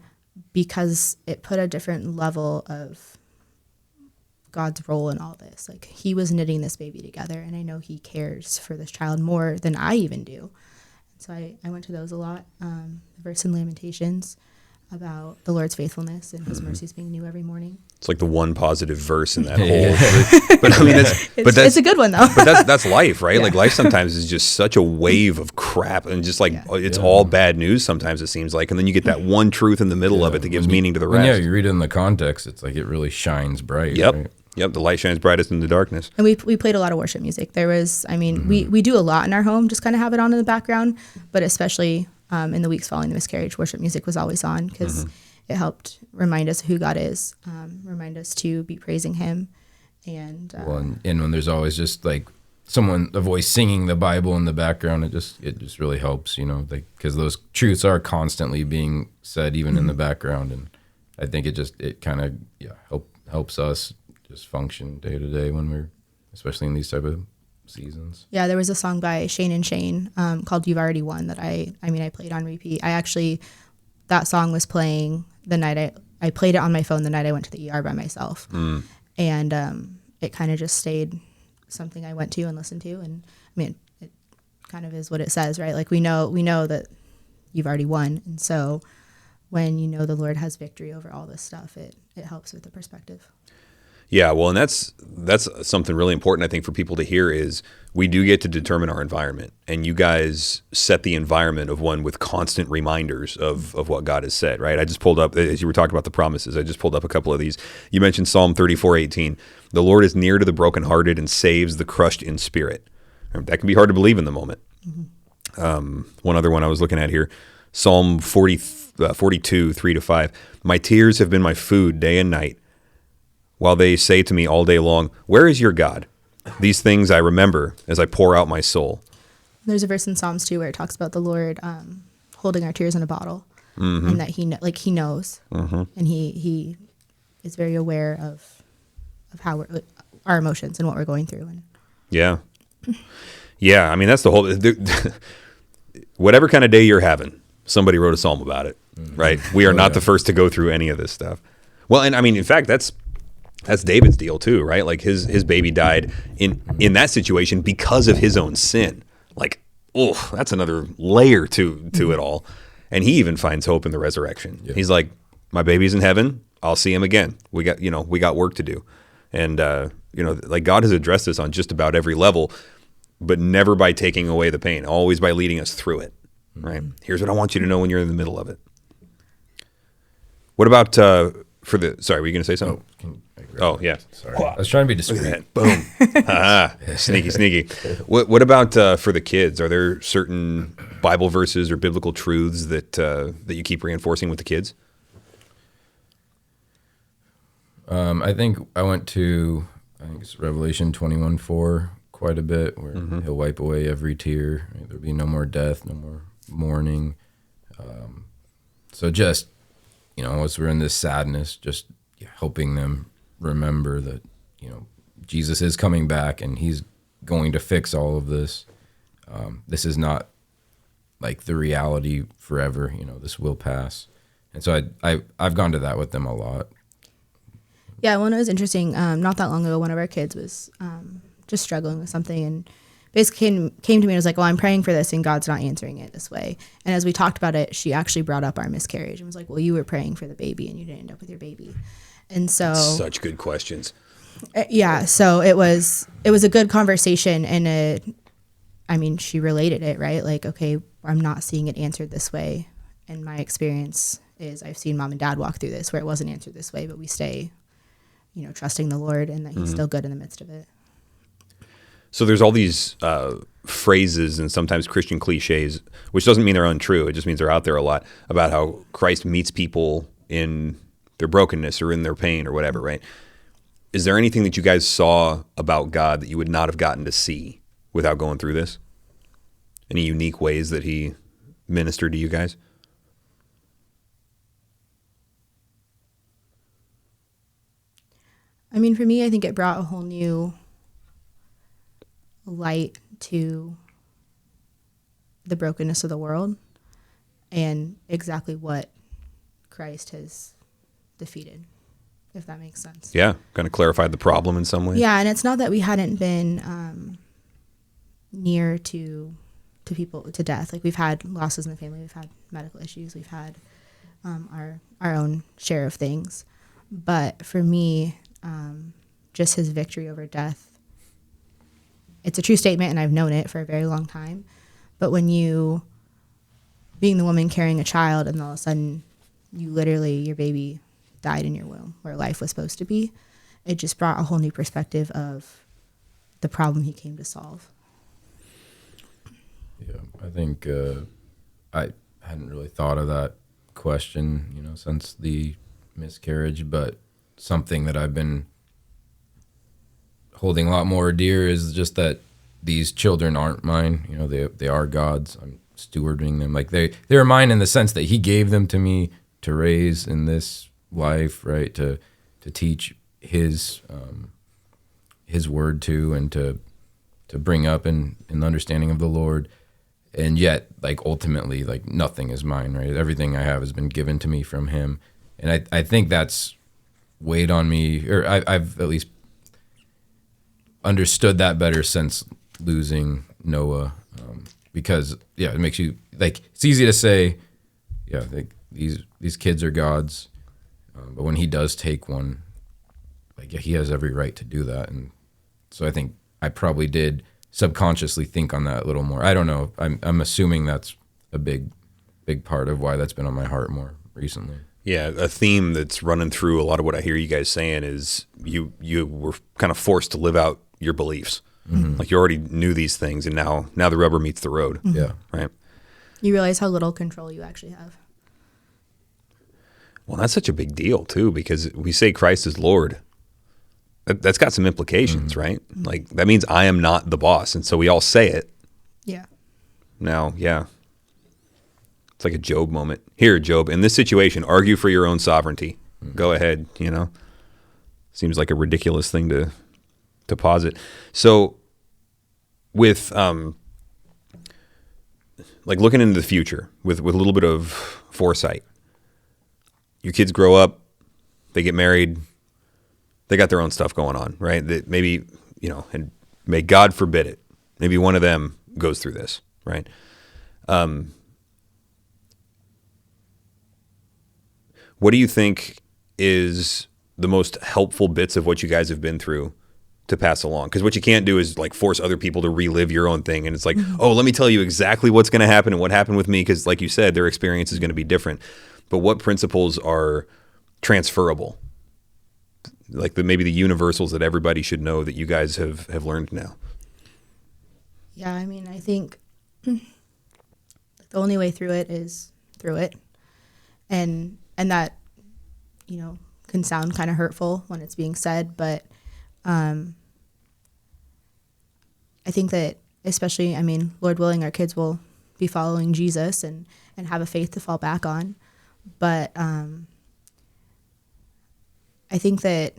because it put a different level of God's role in all this. Like he was knitting this baby together, and I know he cares for this child more than I even do. So I went to those a lot. The verse in Lamentations about the Lord's faithfulness and his mercies being new every morning. It's like the one positive verse in that whole. But I mean, it's a good one though. But that's life, right? Yeah. Like life sometimes is just such a wave of crap, and just like it's all bad news. Sometimes it seems like, and then you get that one truth in the middle of it that gives meaning to the rest. Yeah, you read it in the context. It's like it really shines bright. Yep. Right? Yep. The light shines brightest in the darkness. And we played a lot of worship music. There was, I mean, we do a lot in our home, just kind of have it on in the background, but especially in the weeks following the miscarriage, worship music was always on because it helped remind us who God is, remind us to be praising him. And when there's always just like a voice singing the Bible in the background, it just really helps, because those truths are constantly being said even in the background. And I think it kind of helps us just function day to day when we're, especially in these type of seasons. Yeah, there was a song by Shane and Shane called "You've Already Won" that I played on repeat. That song was playing the night I played it on my phone the night I went to the ER by myself, and it kind of just stayed something I went to and listened to, and it kind of is what it says, right? Like we know that you've already won, and so when you know the Lord has victory over all this stuff, it helps with the perspective. Yeah, well, and that's something really important, I think, for people to hear is we do get to determine our environment. And you guys set the environment of one with constant reminders of what God has said, right? I just pulled up, as you were talking about the promises, I just pulled up a couple of these. You mentioned Psalm 34:18. The Lord is near to the brokenhearted and saves the crushed in spirit. That can be hard to believe in the moment. One other one I was looking at here, Psalm 42, 3-5. My tears have been my food day and night, while they say to me all day long, where is your God? These things I remember as I pour out my soul. There's a verse in Psalms too where it talks about the Lord holding our tears in a bottle, and that he knows, and he is very aware of how our emotions and what we're going through. And yeah. I mean, that's the whole. Whatever kind of day you're having, somebody wrote a psalm about it, right? We are not the first to go through any of this stuff. Well, and I mean, in fact, that's David's deal too, right? Like his baby died in that situation because of his own sin. Like, oh, that's another layer to it all. And he even finds hope in the resurrection. Yeah. He's like, my baby's in heaven. I'll see him again. We got work to do. And like God has addressed this on just about every level, but never by taking away the pain, always by leading us through it. Right? Here's what I want you to know when you're in the middle of it. What about sorry, were you going to say something? Oh, yeah. Sorry. I was trying to be discreet. Boom. Sneaky. What about for the kids? Are there certain Bible verses or biblical truths that you keep reinforcing with the kids? I think I went to, it's Revelation 21:4 quite a bit, where he'll wipe away every tear. There'll be no more death, no more mourning. So just, as we're in this sadness, just helping them remember that, Jesus is coming back and he's going to fix all of this. This is not like the reality forever, this will pass. And so I've gone to that with them a lot. Yeah, well, it was interesting. Not that long ago, one of our kids was just struggling with something and basically came to me and was like, well, I'm praying for this and God's not answering it this way. And as we talked about it, she actually brought up our miscarriage and was like, well, you were praying for the baby and you didn't end up with your baby. And so such good questions. Yeah. So it was a good conversation and she related it, right? Like, okay, I'm not seeing it answered this way. And my experience is I've seen mom and dad walk through this where it wasn't answered this way, but we stay, trusting the Lord and that he's still good in the midst of it. So there's all these phrases and sometimes Christian cliches, which doesn't mean they're untrue. It just means they're out there a lot about how Christ meets people in their brokenness or in their pain or whatever, right? Is there anything that you guys saw about God that you would not have gotten to see without going through this? Any unique ways that he ministered to you guys? I mean, for me, I think it brought a whole new light to the brokenness of the world and exactly what Christ has defeated, if that makes sense. Yeah, kind of clarified the problem in some way. Yeah, and it's not that we hadn't been near to people, to death. Like, we've had losses in the family, we've had medical issues, we've had our own share of things. But for me, just his victory over death, it's a true statement, and I've known it for a very long time. But when you, being the woman carrying a child, and all of a sudden your baby died in your womb where life was supposed to be, it just brought a whole new perspective of the problem he came to solve. Yeah, I think I hadn't really thought of that question, since the miscarriage, but something that I've been holding a lot more dear is just that these children aren't mine. They are God's. I'm stewarding them. Like they are mine in the sense that he gave them to me to raise in this life, right? To teach his word to, and to to bring up in the understanding of the Lord. And yet, like, ultimately, like, nothing is mine, right? Everything I have has been given to me from him. And I think that's weighed on me, or I've at least understood that better since losing Noah. Because, yeah, it makes you, like, it's easy to say, yeah, like, these kids are God's. But when he does take one, like, yeah, he has every right to do that. And so I think I probably did subconsciously think on that a little more. I don't know. I'm assuming that's a big part of why that's been on my heart more recently. Yeah, a theme that's running through a lot of what I hear you guys saying is you were kind of forced to live out your beliefs. Mm-hmm. Like, you already knew these things, and now the rubber meets the road. Mm-hmm. Yeah. Right. You realize how little control you actually have. Well, that's such a big deal too, because we say Christ is Lord. That's got some implications, right? Mm-hmm. Like, that means I am not the boss. And so we all say it. Yeah. Now, yeah. It's like a Job moment. Here, Job, in this situation, argue for your own sovereignty. Mm-hmm. Go ahead, you know. Seems like a ridiculous thing to posit. So with like looking into the future with a little bit of foresight, your kids grow up, they get married, they got their own stuff going on, right? That maybe, you know, and may God forbid it, maybe one of them goes through this, right? What do you think is the most helpful bits of what you guys have been through to pass along? Because what you can't do is like force other people to relive your own thing. And it's like, oh, let me tell you exactly what's going to happen and what happened with me. Because like you said, their experience is going to be different. But what principles are transferable? Like maybe the universals that everybody should know that you guys have learned now. Yeah, I mean, I think the only way through it is through it. And that, you know, can sound kind of hurtful when it's being said, but I think that especially, I mean, Lord willing, our kids will be following Jesus and have a faith to fall back on. But I think that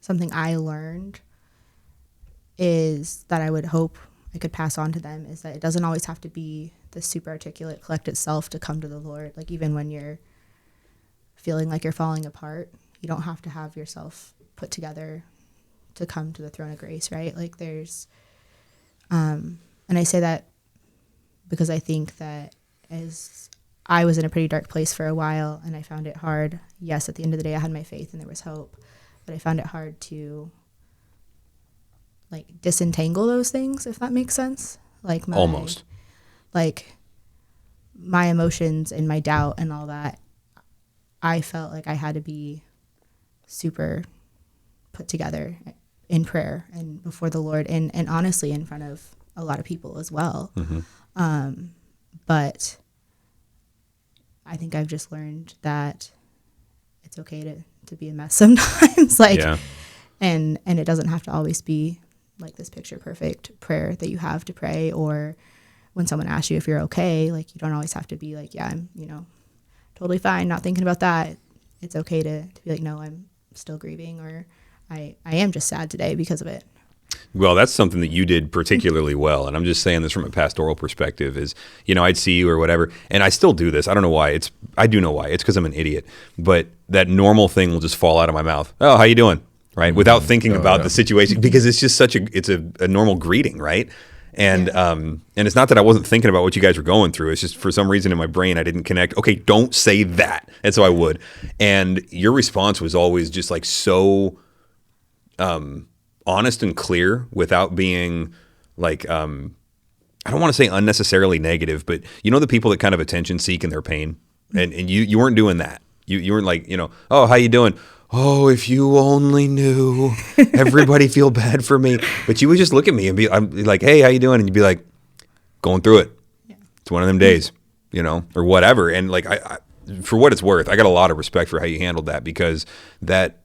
something I learned is that I would hope I could pass on to them is that it doesn't always have to be the super articulate, collected self to come to the Lord. Like, even when you're feeling like you're falling apart, you don't have to have yourself put together to come to the throne of grace, right? Like, there's, and I say that because I think that as I was in a pretty dark place for a while and I found it hard. Yes, at the end of the day, I had my faith and there was hope, but I found it hard to like disentangle those things, if that makes sense. Like Almost. Like my emotions and my doubt and all that, I felt like I had to be super put together in prayer and before the Lord and honestly in front of a lot of people as well. Mm-hmm. But I think I've just learned that it's okay to be a mess sometimes. Like, yeah. And it doesn't have to always be like this picture perfect prayer that you have to pray, or when someone asks you if you're okay, like you don't always have to be like, yeah, I'm, you know, totally fine, not thinking about that. It's okay to be like, no, I'm still grieving, or I am just sad today because of it. Well, that's something that you did particularly well. And I'm just saying this from a pastoral perspective is, you know, I'd see you or whatever, and I still do this. I don't know why. I do know why. It's because I'm an idiot. But that normal thing will just fall out of my mouth. Oh, how you doing? Right? Without thinking about the situation, because it's just it's a normal greeting, right? And and it's not that I wasn't thinking about what you guys were going through. It's just for some reason in my brain I didn't connect. Okay, don't say that. And so I would. And your response was always just like so honest and clear without being like I don't want to say unnecessarily negative, but you know the people that kind of attention seek in their pain, and you weren't doing that. You weren't like, you know, oh, how you doing? Oh, if you only knew, everybody feel bad for me. But you would just look at me and I'm like, hey, how you doing? And you'd be like, going through it. Yeah. It's one of them days, you know, or whatever. And like, I for what it's worth, I got a lot of respect for how you handled that, because that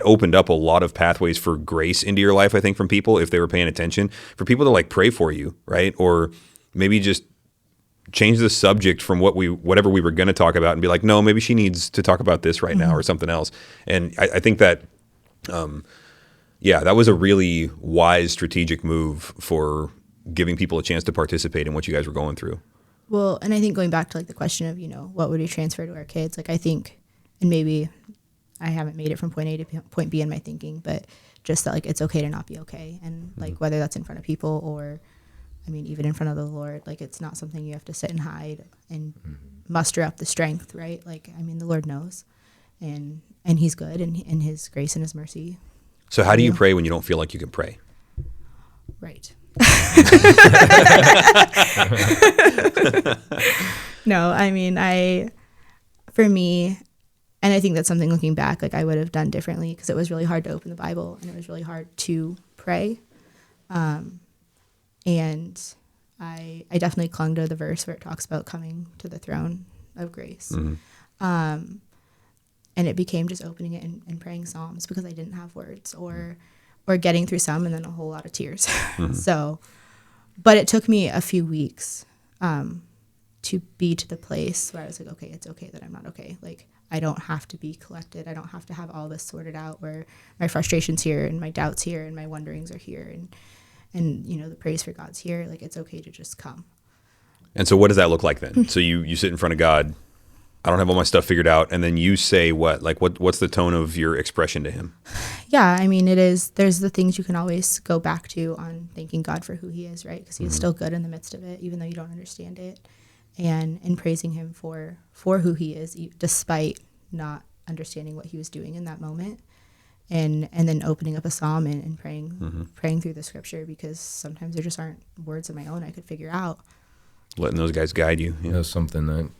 opened up a lot of pathways for grace into your life, I think, from people, if they were paying attention, for people to like pray for you, right? Or maybe just change the subject from whatever we were going to talk about and be like, no, maybe she needs to talk about this right now or something else. And I think that Yeah, that was a really wise strategic move for giving people a chance to participate in what you guys were going through. Well, and I think going back to like the question of, what would we transfer to our kids? Like I think, and maybe I haven't made it from point A to point B in my thinking, but just that like it's okay to not be okay. And like whether that's in front of people or, I mean, even in front of the Lord, like it's not something you have to sit and hide and muster up the strength, right? Like, I mean, the Lord knows and he's good and his grace and his mercy. So how do you pray when you don't feel like you can pray? Right. No, I mean, for me, and I think that's something looking back, like I would have done differently because it was really hard to open the Bible and it was really hard to pray. And I definitely clung to the verse where it talks about coming to the throne of grace. And it became just opening it and praying Psalms because I didn't have words or getting through some and then a whole lot of tears. So, but it took me a few weeks to be to the place where I was like, okay, it's okay that I'm not okay. Like, I don't have to be collected. I don't have to have all this sorted out where my frustration's here and my doubts here and my wonderings are here and the praise for God's here. Like, it's okay to just come. And so what does that look like then? So you sit in front of God, I don't have all my stuff figured out, and then you say what? Like what's the tone of your expression to him? Yeah, I mean, there's the things you can always go back to on thanking God for who he is, right? Because he is still good in the midst of it, even though you don't understand it. And praising him for who he is, despite not understanding what he was doing in that moment. And then opening up a psalm and praying through the scripture, because sometimes there just aren't words of my own I could figure out. Letting those guys guide you. Yeah. That's something that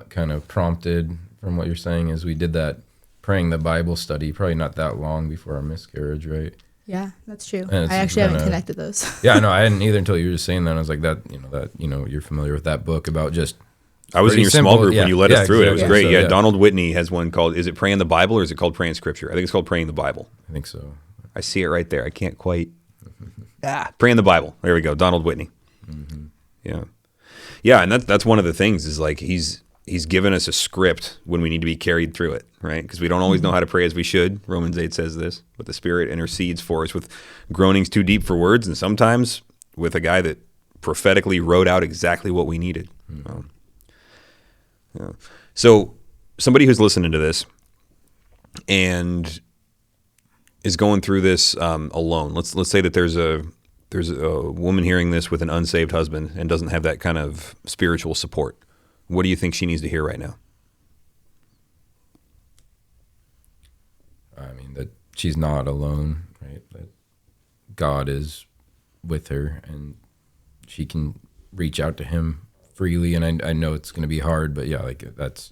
kind of prompted from what you're saying is we did that praying the Bible study probably not that long before our miscarriage, right? Yeah, that's true. And I actually haven't connected those. Yeah, no, I hadn't either until you were just saying that. I was like, you're familiar with that book about just. I was in your small group when you led us through it. It was great. So, yeah, Donald Whitney has one called, is it Praying the Bible or is it called Praying Scripture? I think it's called Praying the Bible. I think so. I see it right there. I can't quite. Praying the Bible. There we go. Donald Whitney. Yeah. Yeah, and that's one of the things is like he's given us a script when we need to be carried through it, right? Because we don't always know how to pray as we should. Romans 8 says this, but the Spirit intercedes for us with groanings too deep for words, and sometimes with a guy that prophetically wrote out exactly what we needed. Yeah. So somebody who's listening to this and is going through this alone. Let's say that there's a woman hearing this with an unsaved husband and doesn't have that kind of spiritual support. What do you think she needs to hear right now? I mean, that she's not alone, right? That God is with her and she can reach out to him freely. And I know it's going to be hard, but yeah, like that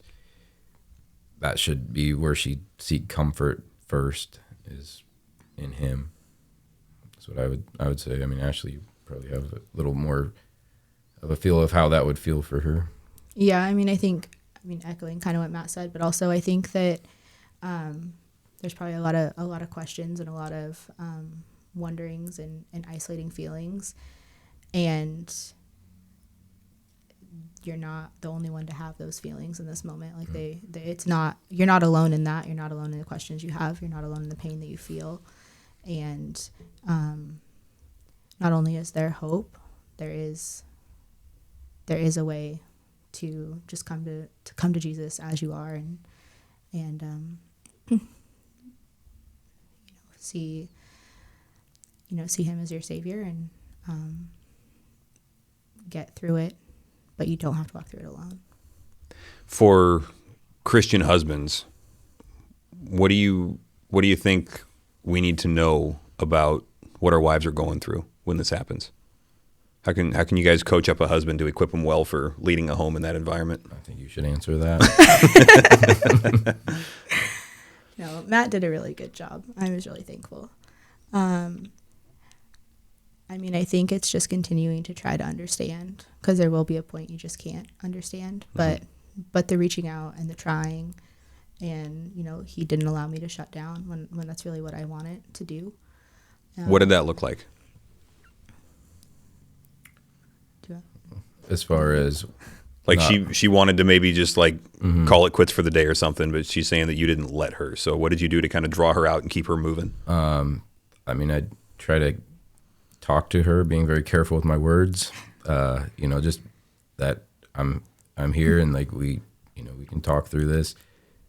should be where she seek comfort first, is in him. That's what I would say. I mean, Ashley, you probably have a little more of a feel of how that would feel for her. Yeah, I mean, echoing kind of what Matt said, but also I think that there's probably a lot of questions and a lot of wonderings and isolating feelings, and you're not the only one to have those feelings in this moment. Like you're not alone in that. You're not alone in the questions you have. You're not alone in the pain that you feel, and not only is there hope, there is a way to just come to Jesus as you are and see him as your savior and get through it, but you don't have to walk through it alone. For Christian husbands, what do you think we need to know about what our wives are going through when this happens? How can you guys coach up a husband to equip him well for leading a home in that environment? I think you should answer that. No, Matt did a really good job. I was really thankful. I think it's just continuing to try to understand, because there will be a point you just can't understand. But the reaching out and the trying, and he didn't allow me to shut down when that's really what I wanted to do. What did that look like? As far as like she wanted to maybe just like call it quits for the day or something, but she's saying that you didn't let her. So what did you do to kind of draw her out and keep her moving? I mean, I try to talk to her, being very careful with my words. Just that I'm here and like we can talk through this.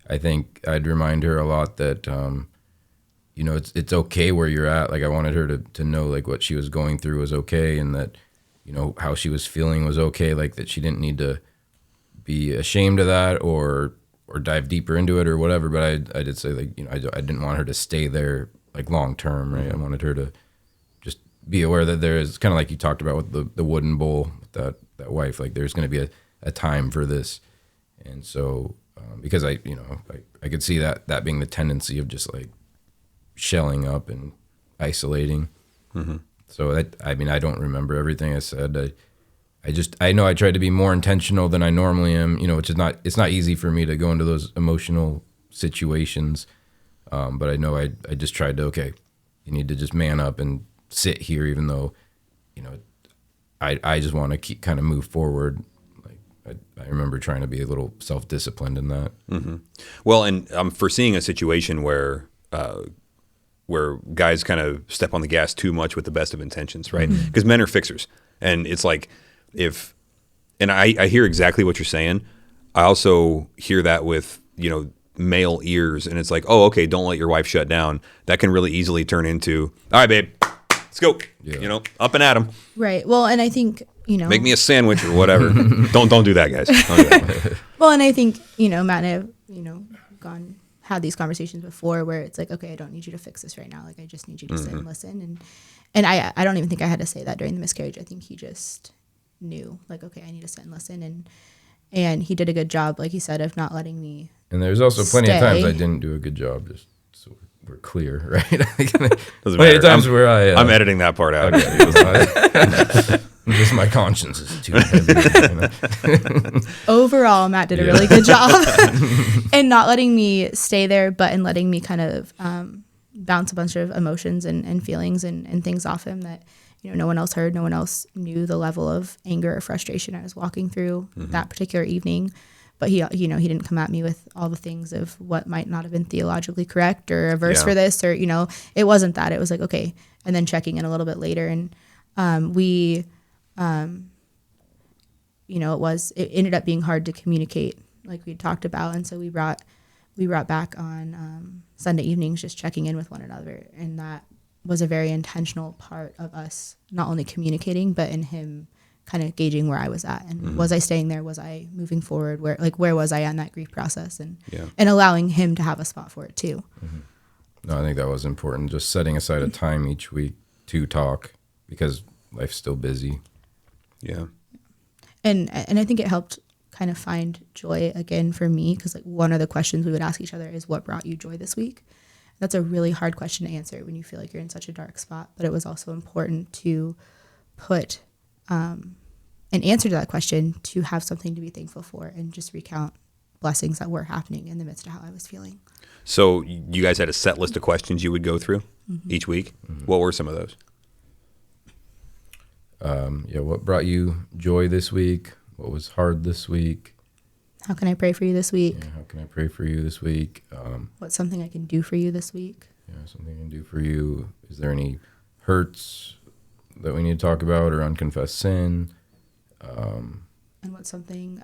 I think I'd remind her a lot that it's okay where you're at. Like I wanted her to know like what she was going through was okay, and that how she was feeling was okay. Like that she didn't need to be ashamed of that or dive deeper into it or whatever. But I did say like I didn't want her to stay there like long term, right? I wanted her to just be aware that there is kind of like you talked about with the wooden bowl with that wife. Like there's going to be a time for this, and so because I could see that being the tendency of just like shelling up and isolating. Mm-hmm. So I don't remember everything I said. I know I tried to be more intentional than I normally am, which is it's not easy for me to go into those emotional situations. But I know I just tried to, okay, you need to just man up and sit here, even though, I just want to keep kind of move forward. Like I remember trying to be a little self-disciplined in that. Mm-hmm. Well, and I'm foreseeing a situation where guys kind of step on the gas too much with the best of intentions, right? Because men are fixers. And it's like I hear exactly what you're saying. I also hear that with, male ears. And it's like, oh, okay, don't let your wife shut down. That can really easily turn into, all right, babe, let's go. Yeah. Up and at 'em. Right. Well, and I think, Make me a sandwich or whatever. Don't do that, guys. Don't do that. Well, and I think, Matt and I have, had these conversations before where it's like, okay, I don't need you to fix this right now. Like, I just need you to sit and listen. And I don't even think I had to say that during the miscarriage. I think he just knew, like, okay, I need to sit and listen. And he did a good job, like he said, of not letting me. And there's also plenty of times I didn't do a good job, just so we're clear, right? Plenty of times where I'm editing that part out. Okay. Just my conscience is too heavy. Overall, Matt did a really good job in not letting me stay there, but in letting me kind of bounce a bunch of emotions and feelings and things off him that no one else heard. No one else knew the level of anger or frustration I was walking through that particular evening. But he didn't come at me with all the things of what might not have been theologically correct or a verse for this or it wasn't that. It was like, okay, and then checking in a little bit later, and it ended up being hard to communicate like we talked about. And so we brought back on Sunday evenings, just checking in with one another. And that was a very intentional part of us, not only communicating, but in him kind of gauging where I was at. And was I staying there? Was I moving forward? Where was I on that grief process? And allowing him to have a spot for it too. Mm-hmm. No, I think that was important. Just setting aside a time each week to talk because life's still busy. Yeah. And I think it helped kind of find joy again for me, because like one of the questions we would ask each other is, what brought you joy this week? That's a really hard question to answer when you feel like you're in such a dark spot. But it was also important to put an answer to that question, to have something to be thankful for, and just recount blessings that were happening in the midst of how I was feeling. So you guys had a set list of questions you would go through each week. What were some of those? What brought you joy this week? What was hard this week? How can I pray for you this week? Yeah, how can I pray for you this week? What's something I can do for you this week? Yeah, something I can do for you. Is there any hurts that we need to talk about or unconfessed sin? And what's something,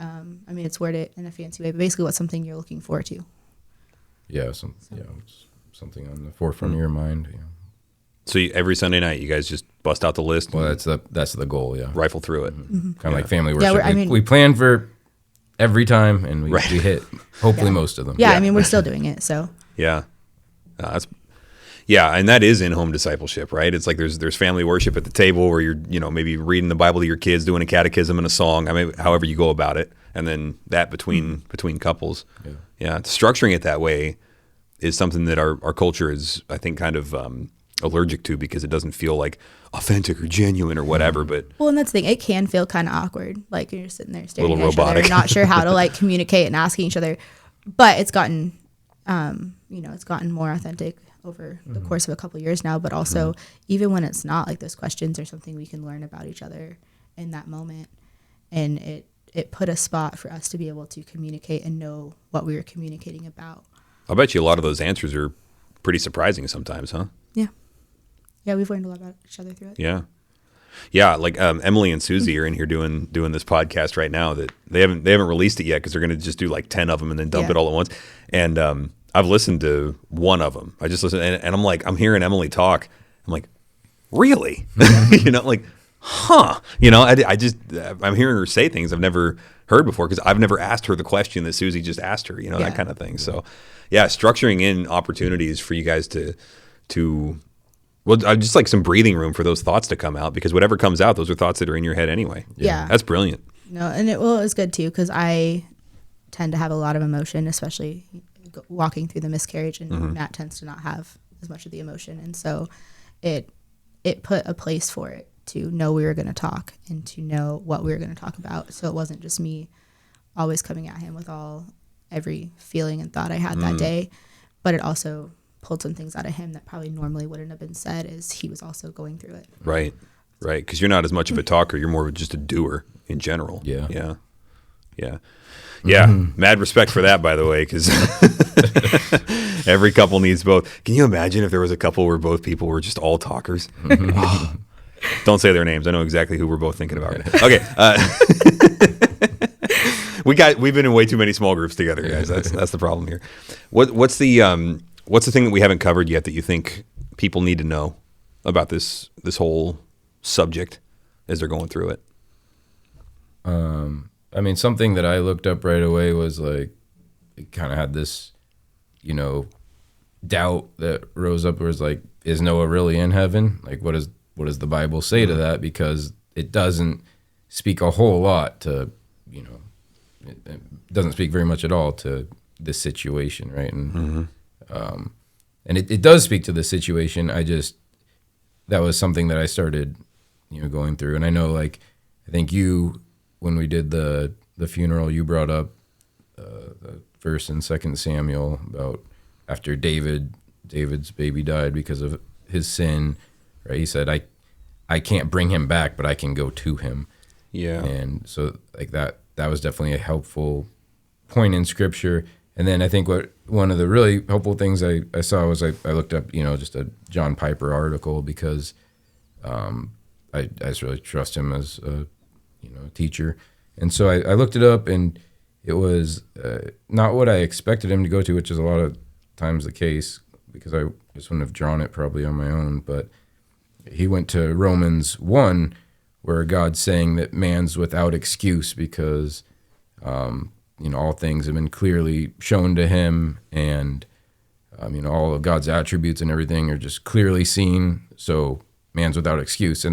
it's worded in a fancy way, but basically what's something you're looking forward to? Yeah, it's something on the forefront of your mind. Yeah. So every Sunday night, you guys just bust out the list. Well, that's the goal. Yeah, rifle through it. Kind of like family worship. Yeah, we plan for every time, and we hit hopefully most of them. Yeah, we're still doing it. So yeah, and that is in-home discipleship, right? It's like there's family worship at the table where you're maybe reading the Bible to your kids, doing a catechism and a song. However you go about it, and then that between couples. Yeah, structuring it that way is something that our culture is, I think, kind of allergic to, because it doesn't feel like authentic or genuine or whatever. But and that's the thing, it can feel kind of awkward, like you're just sitting there staring at each robotic. other, not sure how to like communicate and asking each other. But it's gotten it's gotten more authentic over the course of a couple of years now. But also even when it's not, like, those questions are something we can learn about each other in that moment, and it put a spot for us to be able to communicate and know what we were communicating about. I'll bet you a lot of those answers are pretty surprising sometimes, huh? Yeah. Yeah, we've learned a lot about each other through it. Yeah. Yeah, like Emily and Susie are in here doing this podcast right now that they haven't released it yet because they're going to just do like 10 of them and then dump it all at once. And I've listened to one of them. I just listened, and I'm like, I'm hearing Emily talk. I'm like, really? You know, like, huh? You know, I'm hearing her say things I've never heard before because I've never asked her the question that Susie just asked her. You know, that kind of thing. So, yeah, structuring in opportunities for you guys to. Well, just like some breathing room for those thoughts to come out because whatever comes out, those are thoughts that are in your head anyway. Yeah. That's brilliant. No, and it was good too because I tend to have a lot of emotion, especially walking through the miscarriage, and Matt tends to not have as much of the emotion. And so it put a place for it to know we were going to talk and to know what we were going to talk about. So it wasn't just me always coming at him with every feeling and thought I had that day, but it also pulled some things out of him that probably normally wouldn't have been said as he was also going through it. Right. Because you're not as much of a talker. You're more of just a doer in general. Yeah. Mad respect for that, by the way, because every couple needs both. Can you imagine if there was a couple where both people were just all talkers? Oh, don't say their names. I know exactly who we're both thinking about. Okay. We've been in way too many small groups together, guys. That's the problem here. What's the thing that we haven't covered yet that you think people need to know about this whole subject as they're going through it? I mean, something that I looked up right away was like, it kind of had this, doubt that rose up. Where it's like, is Noah really in heaven? Like, what does the Bible say to that? Because it doesn't speak a whole lot to, it doesn't speak very much at all to this situation, right? And and it does speak to the situation. That was something that I started, going through. And I know, like, I think when we did the funeral, you brought up the verse in 2 Samuel about after David's baby died because of his sin, right? He said, I can't bring him back, but I can go to him. Yeah. And so like that was definitely a helpful point in scripture. And then I think one of the really helpful things I saw was I looked up, just a John Piper article because I just really trust him as a teacher. And so I looked it up, and it was not what I expected him to go to, which is a lot of times the case because I just wouldn't have drawn it probably on my own. But he went to Romans 1, where God's saying that man's without excuse because all things have been clearly shown to him, and all of God's attributes and everything are just clearly seen. So man's without excuse.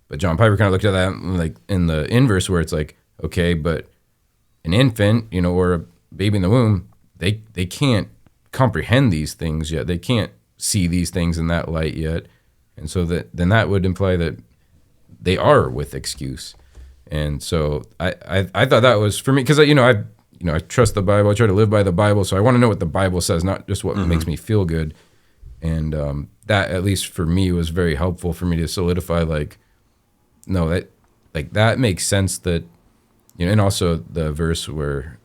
But John Piper kind of looked at that like in the inverse, where it's like, okay, but an infant, or a baby in the womb, they can't comprehend these things yet. They can't see these things in that light yet, and so then that would imply that they are with excuse. And so I thought that was for me because I trust the Bible. I try to live by the Bible, so I want to know what the Bible says, not just what makes me feel good. And that, at least for me, was very helpful for me to solidify. Like, no, that makes sense. That and also the verse where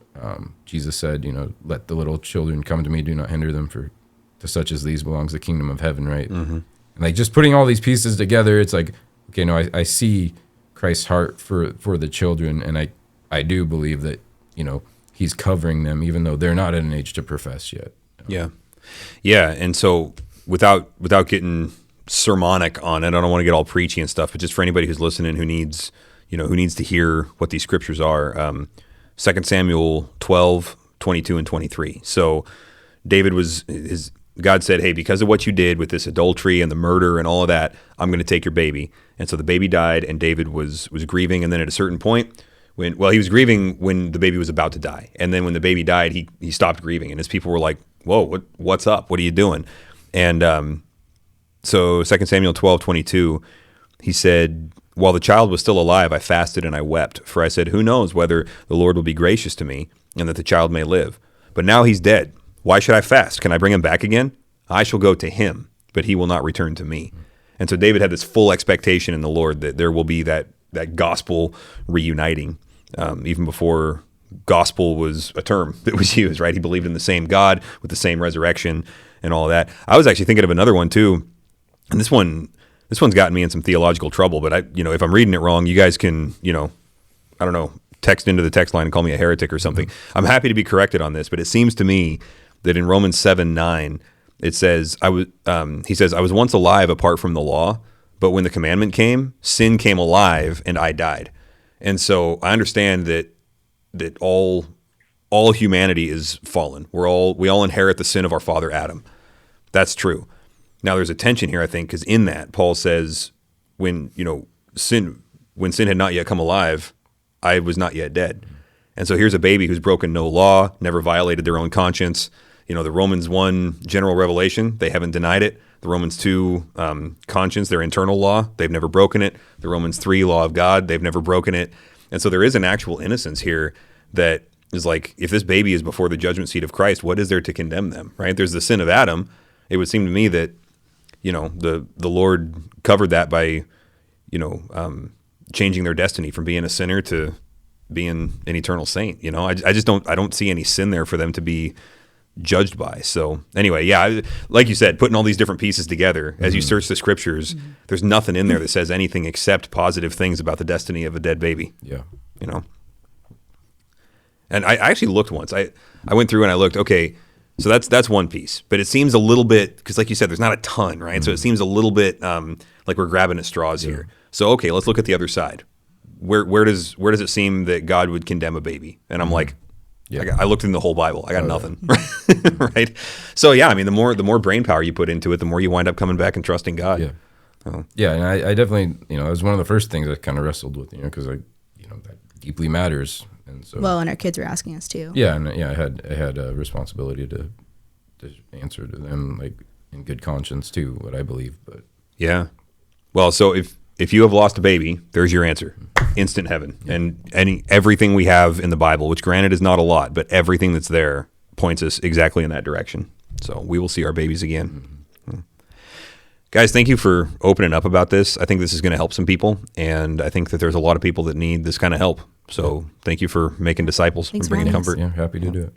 Jesus said, let the little children come to me, do not hinder them, for to such as these belongs the kingdom of heaven, right? And like just putting all these pieces together, it's like, okay, no, I see Christ's heart for the children, and I do believe that he's covering them even though they're not at an age to profess yet. Yeah. And so without getting sermonic on it, I don't want to get all preachy and stuff, but just for anybody who's listening who needs to hear what these scriptures are, 2 Samuel 12, 22 and 23. So David God said, hey, because of what you did with this adultery and the murder and all of that, I'm going to take your baby. And so the baby died, and David was grieving. And then at a certain point, he was grieving when the baby was about to die. And then when the baby died, he stopped grieving. And his people were like, whoa, what's up? What are you doing? And so 2 Samuel 12, 22, he said, while the child was still alive, I fasted and I wept. For I said, who knows whether the Lord will be gracious to me and that the child may live. But now he's dead. Why should I fast? Can I bring him back again? I shall go to him, but he will not return to me. And so David had this full expectation in the Lord that there will be that gospel reuniting, even before gospel was a term that was used, right? He believed in the same God with the same resurrection and all of that. I was actually thinking of another one too. and this one's gotten me in some theological trouble, but if I'm reading it wrong, you guys can, I don't know, text into the text line and call me a heretic or something. I'm happy to be corrected on this, but it seems to me that in Romans 7:9, it says, he says, I was once alive apart from the law, but when the commandment came, sin came alive and I died. And so I understand that all humanity is fallen. We all inherit the sin of our father Adam. That's true. Now there's a tension here, I think, because in that Paul says when sin had not yet come alive, I was not yet dead. And so here's a baby who's broken no law, never violated their own conscience. The Romans 1 general revelation, they haven't denied it. The Romans 2 conscience, their internal law, they've never broken it. The Romans 3 law of God, they've never broken it. And so there is an actual innocence here that is like, if this baby is before the judgment seat of Christ, what is there to condemn them, right? There's the sin of Adam. It would seem to me that, the Lord covered that by, changing their destiny from being a sinner to being an eternal saint. I just don't see any sin there for them to be judged by. So anyway, yeah, like you said, putting all these different pieces together, as you search the scriptures, there's nothing in there that says anything except positive things about the destiny of a dead baby. Yeah. And I actually looked once. I went through and I looked, okay, so that's one piece, but it seems a little bit, because like you said, there's not a ton, right? So it seems a little bit like we're grabbing at straws here. So okay, let's look at the other side. Where does it seem that God would condemn a baby? And I'm like, I looked in the whole Bible. I got nothing, right? So yeah, I mean, the more brain power you put into it, the more you wind up coming back and trusting God. Yeah, yeah, and I definitely, it was one of the first things I kind of wrestled with, because that deeply matters, and so. Well, and our kids were asking us too. Yeah, and I had a responsibility to answer to them like in good conscience too, what I believe. But yeah, well, so if you have lost a baby, there's your answer. Instant heaven. And everything we have in the Bible, which granted is not a lot, but everything that's there points us exactly in that direction. So we will see our babies again. Guys, thank you for opening up about this. I think this is going to help some people, and I think that there's a lot of people that need this kind of help. So thank you for making disciples and bringing comfort. Yeah, happy to do it.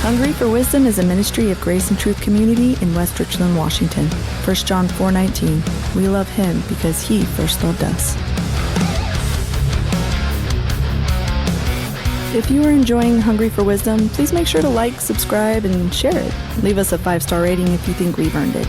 Hungry for Wisdom is a ministry of Grace and Truth Community in West Richland, Washington. 1 John 4:19. We love him because he first loved us. If you are enjoying Hungry for Wisdom, please make sure to like, subscribe, and share it. Leave us a 5-star rating if you think we've earned it.